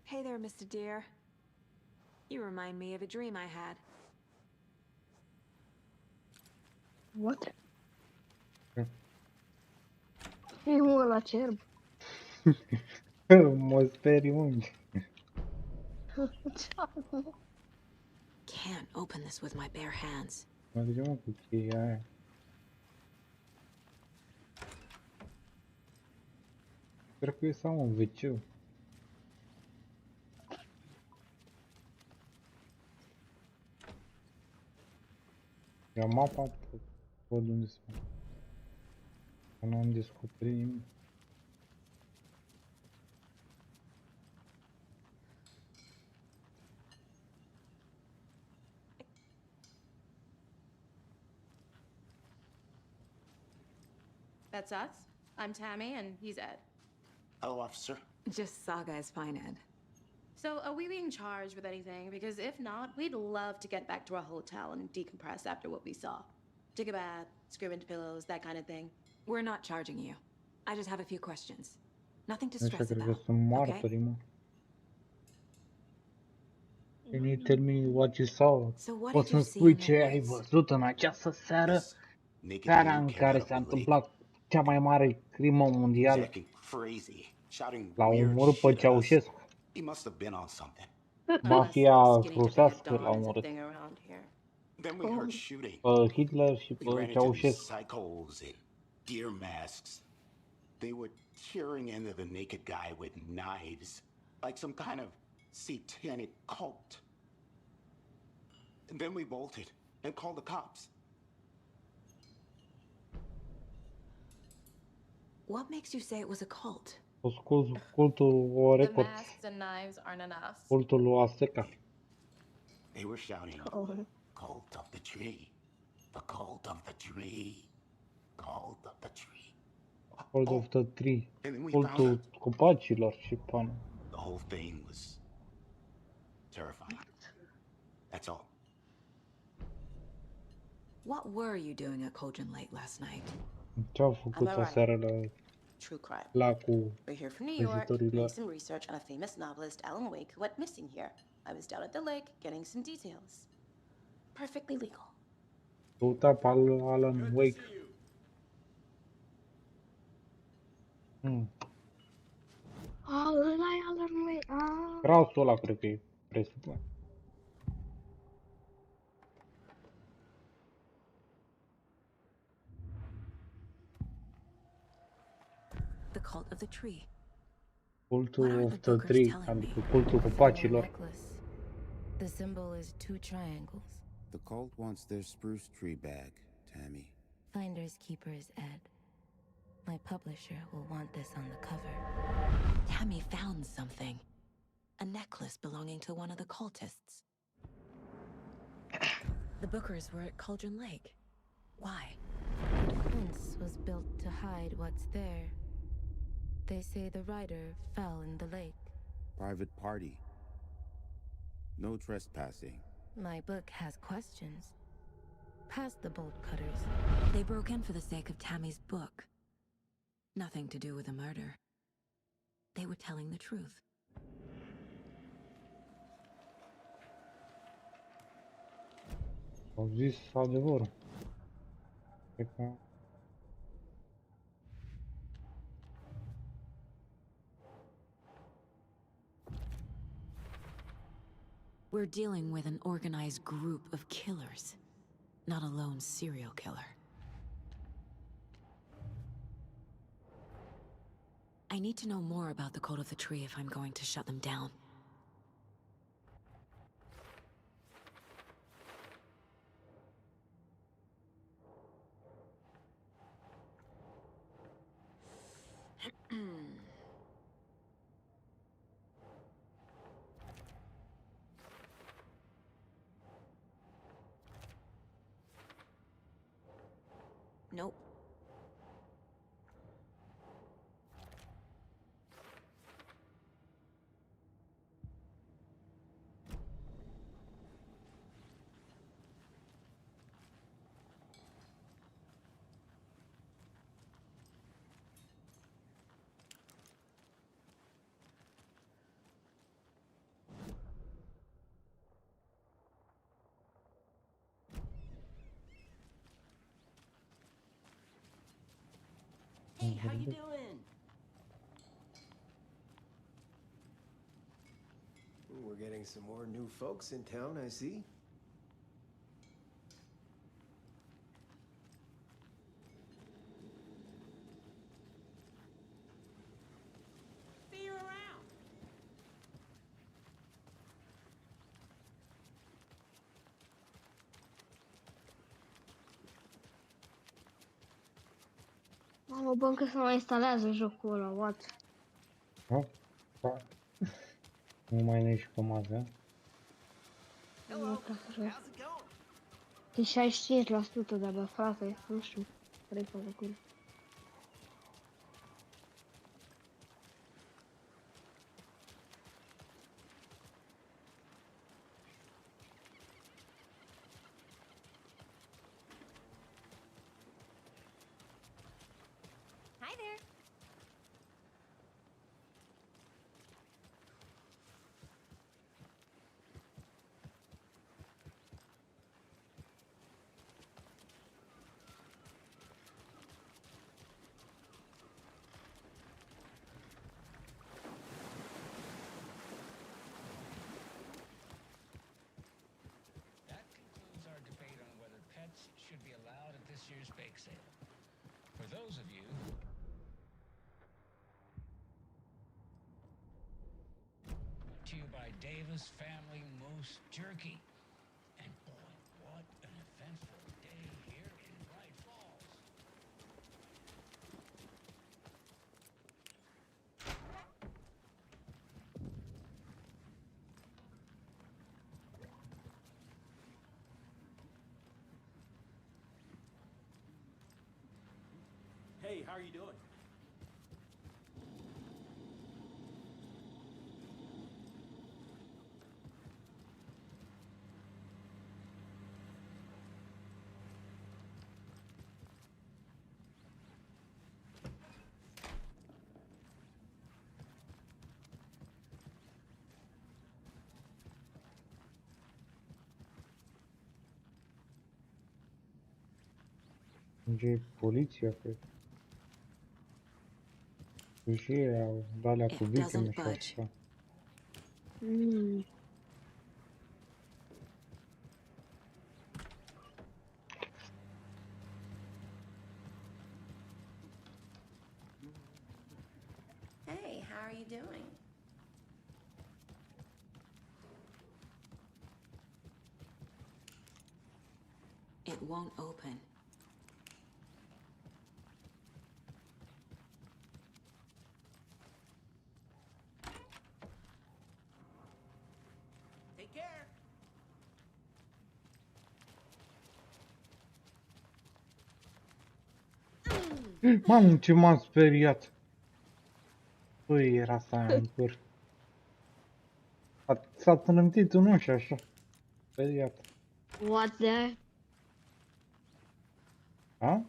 Hey there, Mr. Deer. You remind me of a dream I had. What? E mă la cerb. Mă sperii unde? Can't open this with my bare hands. Mă duce, mă, cu cheia aia. Sper că e să am un wc. Ia mapa, văd unde sunt. Nu am descoperit nimic. That's us. I'm Tammy, and he's Ed. Hello, officer. Just Saga is fine, Ed. So, are we being charged with anything? Because if not, we'd love to get back to our hotel and decompress after what we saw. Take a bath, scream into pillows, that kind of thing. We're not charging you. I just have a few questions. Nothing to Așa stress cred că about, sunt okay? martorii, mă. Can you tell me what you saw? So what Poți did you să-mi see spui in ce that ai woods? văzut în această seară? Naked Seara dude în came care out s-a of the lake. întâmplat cea mai mare crimă He's mondială. acting crazy. shouting L-a weird omorât pe shit at us. Ceaușescu. He must have been on something. Mafia rusească l-a omorât. Then we heard shooting. Pe Hitler și We pe ran into these Ceaușescu. psychos in deer masks. They were tearing into the naked guy with knives, like some kind of satanic cult. And then we bolted and called the cops. What makes you say it was a cult? Cultul o The record. masks and knives aren't enough. Cultul lui Azteca. They were shouting, "Cult of the tree, the cult of the tree, cult of the tree." Cult of the Tree. And then we Cultul copacilor și pană. The whole thing was terrifying. That's all. What were you doing at Cauldron Lake last night? Ce-au făcut aseară la True crime. lacul We're here from New York, doing vrăjitorilor? some research on a famous novelist, Alan Wake, who went missing here. I was down at the lake getting some details. Perfectly legal. Căuta pe Alan Wake. Ăla e Alan Wake. Crausul ăla cred că e presupun. The cult of the tree. Cultul of the Tree, adică cultul copacilor. The symbol is 2 triangles. The cult wants their spruce tree back, Tammy. Finders keepers, Ed. My publisher will want this on the cover. Tammy found something. A necklace belonging to one of the cultists. The Bookers were at Cauldron Lake. Why? The fence was built to hide what's there. They say the rider fell in the lake. Private party. No trespassing. My book has questions. Past the bolt cutters. They broke in for the sake of Tammy's book. Nothing to do with a murder. They were telling the truth. Au zis adevărul. Cred că... We're dealing with an organized group of killers, not a lone serial killer. I need to know more about the Cult of the Tree if I'm going to shut them down. Nope. Hey, how you doing? We're getting some more new folks in town, I see. See you around. Mamă, bă, încă se mai instalează jocul ăla, what? Da? Da. Nu mai ne jucăm azi, da? E 65% de-abia, frate, nu știu, cred că acolo. Hi there. this year's bake sale. For those of you to you by Davis Family Moose Jerky. And boy, what an eventful day here in Bright Falls. Hey, how are you doing? Merge poliția, cred. Și alea cu It victime doesn't și budge. așa. Hey, how are you doing? It won't open. Take care. Mamă, ce m-am speriat! Păi, era să aia în păr. S-a trântit unul și așa. Speriat. What the? A?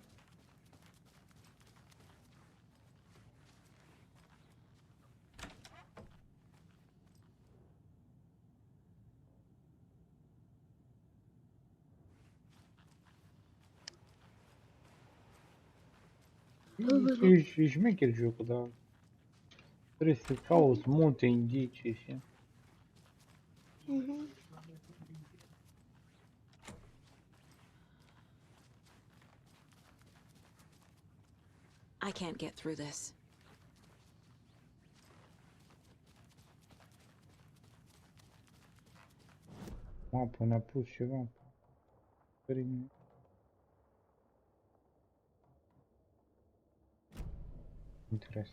E șmecher jocul, dar trebuie să cauți multe indicii și... I can't get through this. Mă, până a pus ceva. Prin... Interes.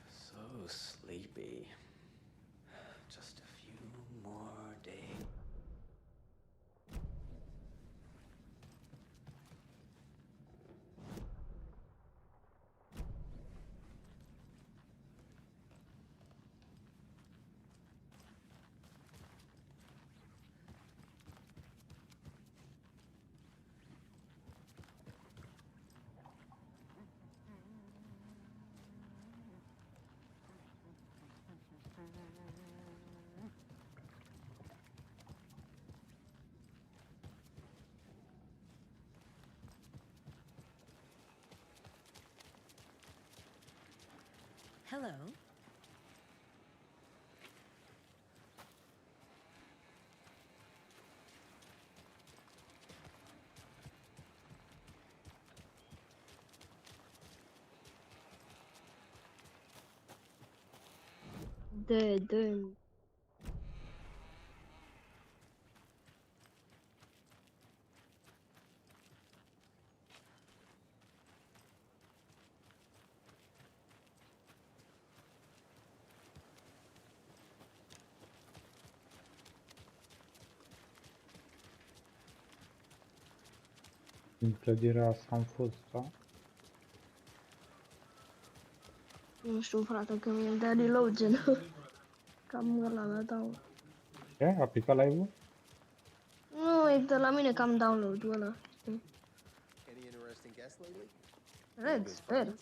So sleepy. Just a few more days. Hello. De. În clădirea asta am fost, da? Nu știu, frate, că mi-e de reload, gen. Cam ăla la download. Ce? A picat live-ul? Nu, e de la mine cam download-ul ăla. Any interesting guests lately? Cred, sper.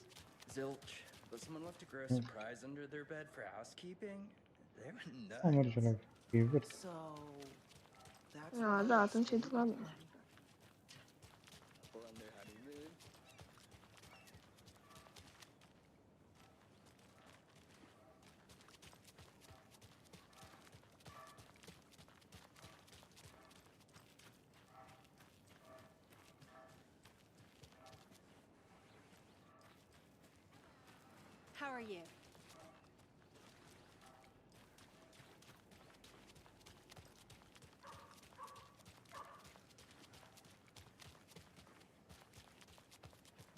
Zilch, but someone left a gross surprise under their bed for housekeeping. They were Am merge la favorite. So, that's Da, atunci e de la mine. Or on their honeymoon? How are you?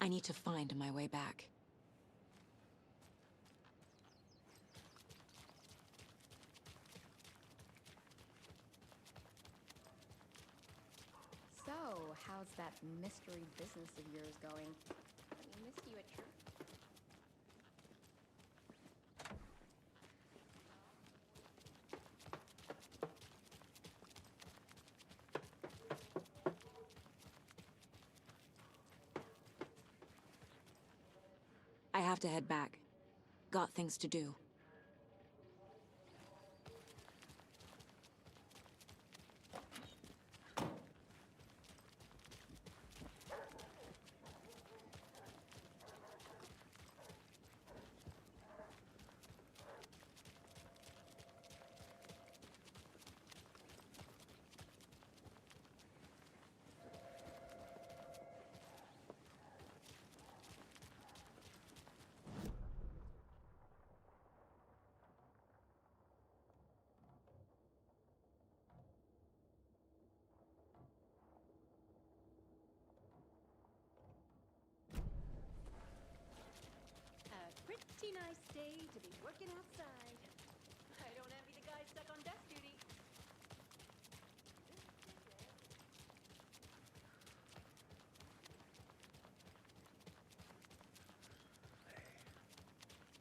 I need to find my way back. So, how's that mystery business of yours going? We missed you at church. I have to head back. Got things to do. A pretty nice day to be working outside. I don't envy the guy stuck on desk duty.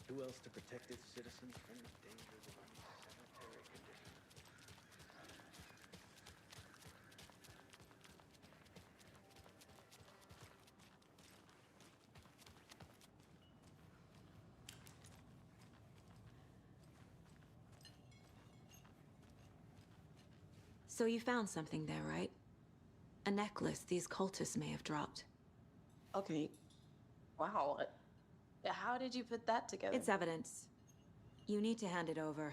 Who else to protect its citizens from the dangers of unsanitary conditions? So you found something there, right? A necklace these cultists may have dropped. Okay. Wow. How did you put that together? It's evidence. You need to hand it over.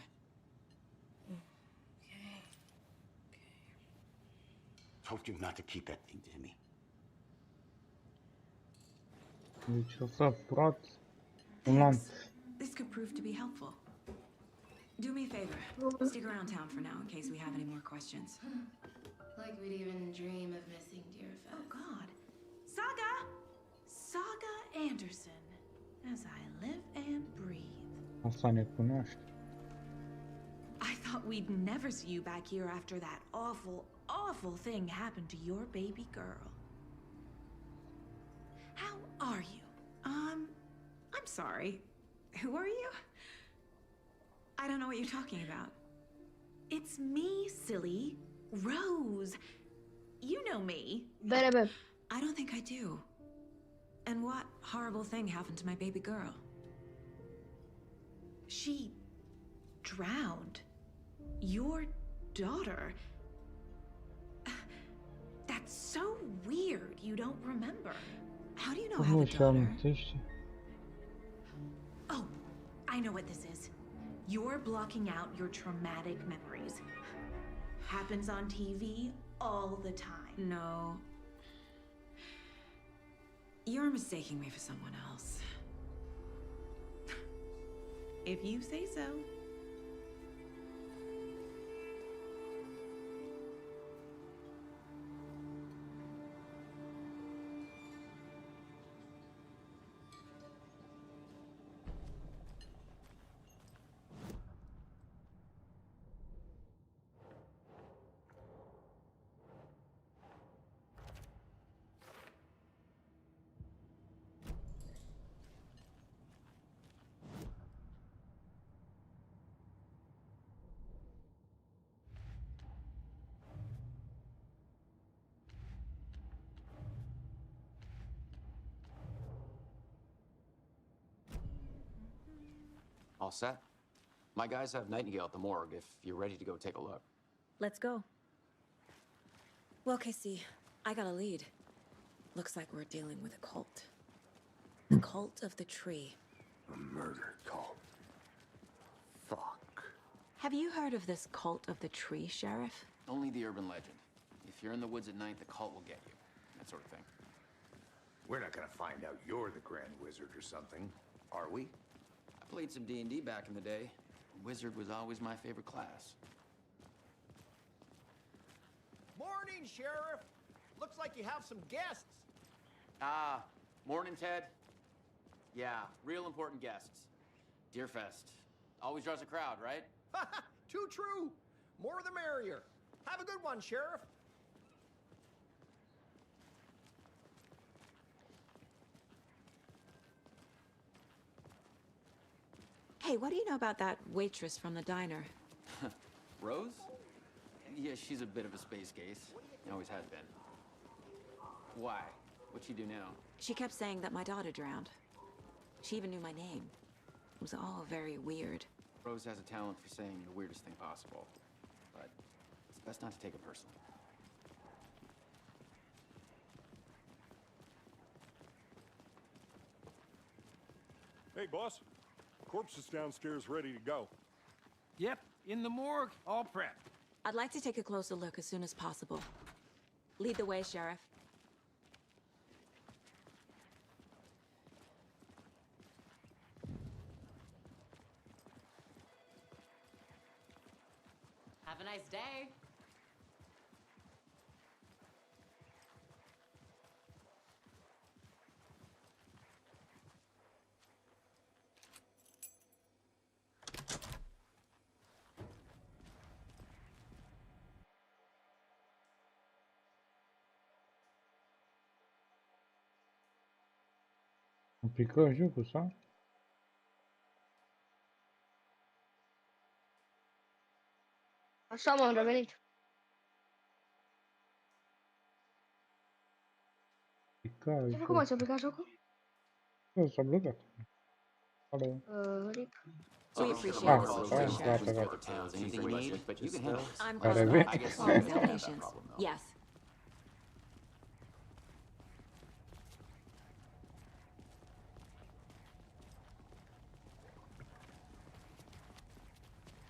Told you not to keep that thing to me. Deci o să furat un lanț. This could prove to be helpful. Do me a favor. Stick around town for now in case we have any more questions. Like we'd even dream of missing dear Fez. Oh, God. Saga! Saga Anderson. As I live and breathe. Asta ne cunoaște. I thought we'd never see you back here after that awful, awful thing happened to your baby girl. How are you? I'm sorry. Who are you? I don't know what you're talking about. It's me, silly. Rose. You know me. Bene. I don't think I do. And what horrible thing happened to my baby girl? She drowned. Your daughter. That's so weird you don't remember. How do you know I have a daughter? Oh, I know what this is. You're blocking out your traumatic memories. Happens on TV all the time. No. You're mistaking me for someone else. If you say so. All set? My guys have Nightingale at the morgue if you're ready to go take a look. Let's go. Well, Casey, I got a lead. Looks like we're dealing with a cult. The cult of the tree. A murder cult. Fuck. Have you heard of this cult of the tree, Sheriff? Only the urban legend. If you're in the woods at night, the cult will get you. That sort of thing. We're not gonna find out you're the Grand Wizard or something, are we? I played some D&D back in the day. Wizard was always my favorite class. Morning, Sheriff. Looks like you have some guests. Ah, morning, Ted. Yeah, real important guests. Deerfest. Always draws a crowd, right? Too true. More the merrier. Have a good one, Sheriff. Hey, what do you know about that waitress from the diner? Rose? Yeah, she's a bit of a space case. Always has been. Why? What'd she do now? She kept saying that my daughter drowned. She even knew my name. It was all very weird. Rose has a talent for saying the weirdest thing possible. But it's best not to take it personally. Hey, boss. Corpse is downstairs ready to go. Yep, in the morgue, all prepped. I'd like to take a closer look as soon as possible. Lead the way, Sheriff. Have a nice day. Am picat jocul sau? Așa m-am revenit. Picat Ce cum jocul. ți-a picat jocul? Nu, s-a blocat. Alo. Rip. We appreciate Ah, the support, gata, Sheriff. gata, gata. Anything you need, but you can handle it. I'm Care close vei? enough to perform examinations. Yes.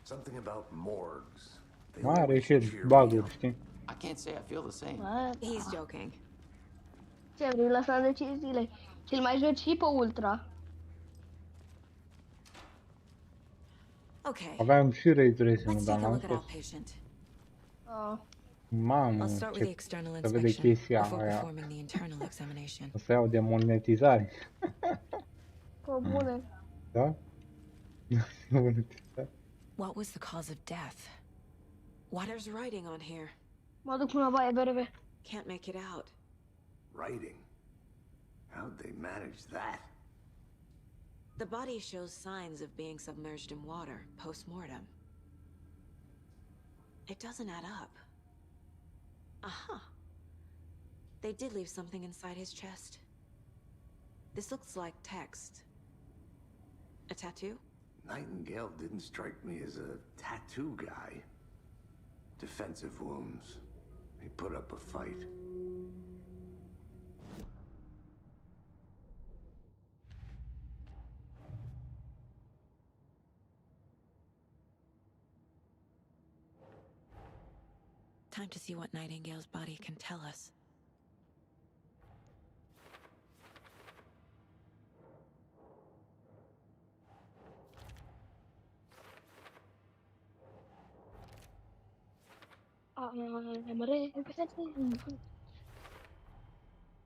Something about morgues. They Mai are always și cheer me bug-uri, up. știi? I can't say I feel the same. He's joking. Ce vrei la de 5 zile? Și-l mai joci și pe Ultra. Okay, Aveam și ray tracing, let's dar take a l-am look at our scos. patient. Mamă, I'll start with the ce external se vede inspection chestia before aia. performing the internal examination. O să iau de monetizare. Pe bune. Da? Monetizare. What was the cause of death? What is writing on here? Mă duc până la baie berebe. Can't make it out. Writing? How'd they manage that? The body shows signs of being submerged in water post-mortem. It doesn't add up. Aha. They did leave something inside his chest. This looks like text. A tattoo? Nightingale didn't strike me as a tattoo guy. Defensive wounds. He put up a fight. Time to see what Nightingale's body can tell us.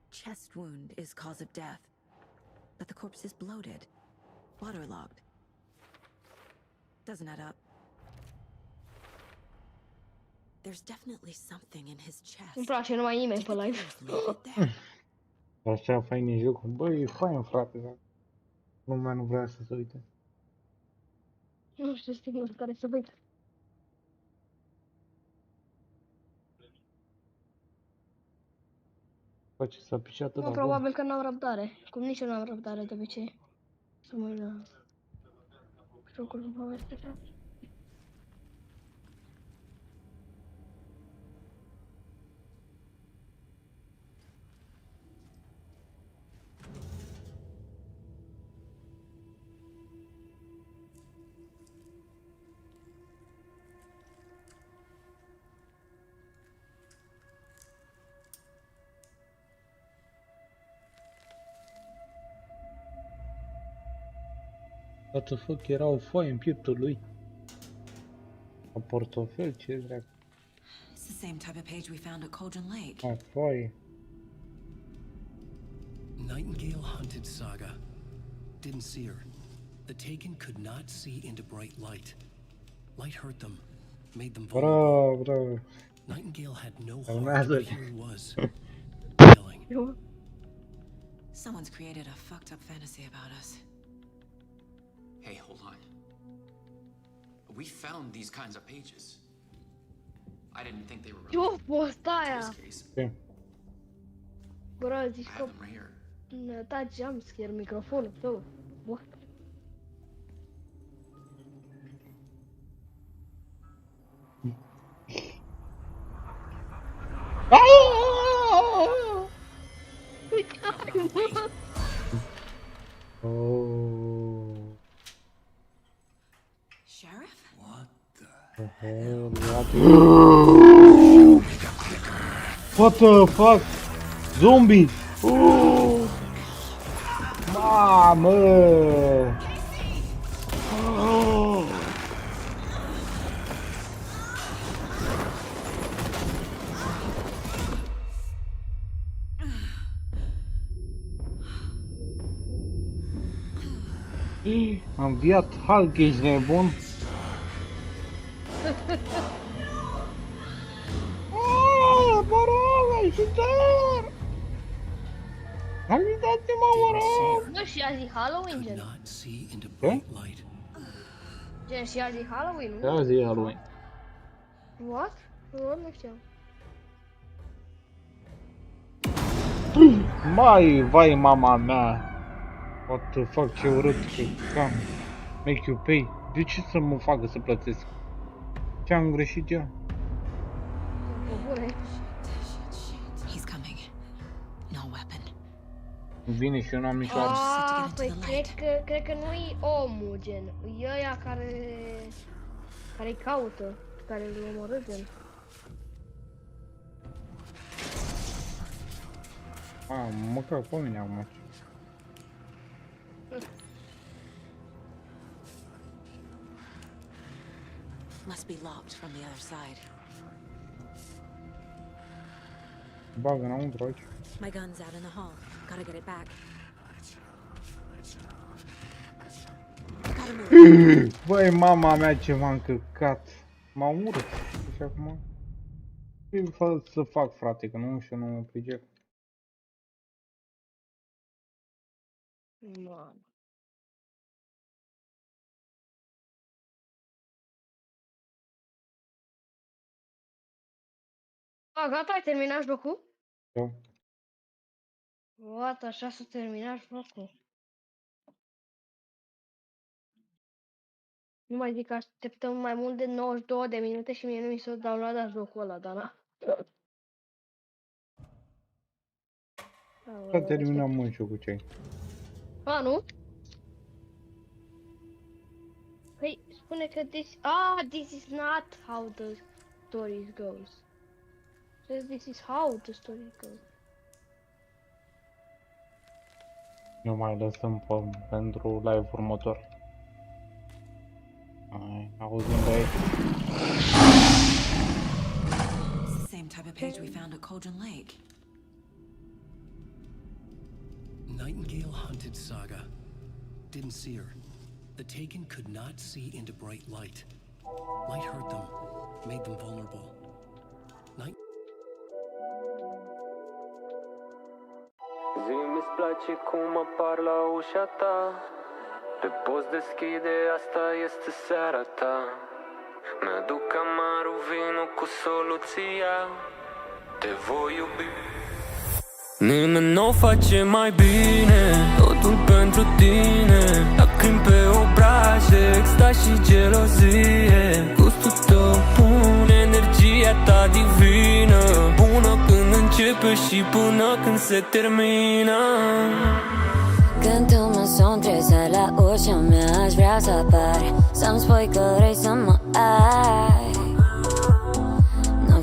Chest wound is cause of death, but the corpse is bloated, waterlogged. Doesn't add up. There's definitely something in his chest. Îmi place numai nimeni pe live. Așa fain e jocul. Băi, e fain, frate, dar lumea nu vrea să se uite. Nu știu stilul care să văd. Face să pice atât de bun. Probabil că n-am răbdare. Cum nici eu n-am răbdare de obicei. Să mă uit la jocul de poveste. What the fuck, era o foaie în pieptul lui. O portofel, ce dracu. It's the same type of page we found at Cauldron Lake. O foaie. Nightingale hunted Saga. Didn't see her. The Taken could not see into bright light. Light hurt them, made them vulnerable. Bravo. Nightingale had no heart, Urmează. but here he was. Killing. Someone's created a fucked up fantasy about us. Hey, hold on. We found these kinds of pages. I didn't think they were Ce-o fost in aia? this case. Ce? Bro, zici I că have them right here. ne-a dat jumpscare microfonul tău. What? Oh. Sheriff? What the fuck? Zombie! Mamă! Am viat Hulk, ești nebun? Mă rog, ajutor! Ajutați-mă, mă rog! Nu, și azi e Halloween, gen. Ce? Gen, și azi e Halloween, Ce nu? azi e Halloween? What? Nu știam. Mai, vai mama mea! What the fuck, ce urât că cam. Make you pay. De ce să mă facă să plătesc? Ce am greșit eu? He's coming. No weapon. Bine, și eu n-am nicio armă. Ah, păi cred că nu-i omul, gen. E ăia care-i caută, care îl omoră, gen. Mă cac pe mine acum. Must be locked from the other side. Bagă înăuntru aici. My gun's out in the hall. Gotta get it back. Gotta move. Băi, mama mea, ce m-a încăcat. M-am urât. Și acum... Ce să fac, frate, că nu știu, nu mă pricep. Mamă. A, gata, ai terminat jocul? Da. What, așa s-a terminat jocul. Nu mai zic că așteptăm mai mult de 92 de minute și mie nu mi s-a downloadat jocul ăla, dar na. S-a terminat mult jocul ce ai. A, nu? Păi, spune că this is not how the story goes. Says this is how the story goes. Nu mai lăsăm pentru live următor. Auzim de aici. It's the same type of page we found at Cauldron Lake. Nightingale hunted Saga. Didn't see her. The Taken could not see into bright light. Light hurt them, made them vulnerable. Zi-mi-ți place cum apar la ușa ta. Te poți deschide, asta este seara ta. Mi-aduc amarul, vino cu soluția. Te voi iubi. Nimeni n-o face mai bine, totul pentru tine. Lacrimi pe obraje, extaz și gelozie. Gustul tău bun, energia ta divină. Bună când începe și până când se termină. Când tu mă sun tresă la ușa mea, aș vrea să apar. Să-mi spui că vrei să mă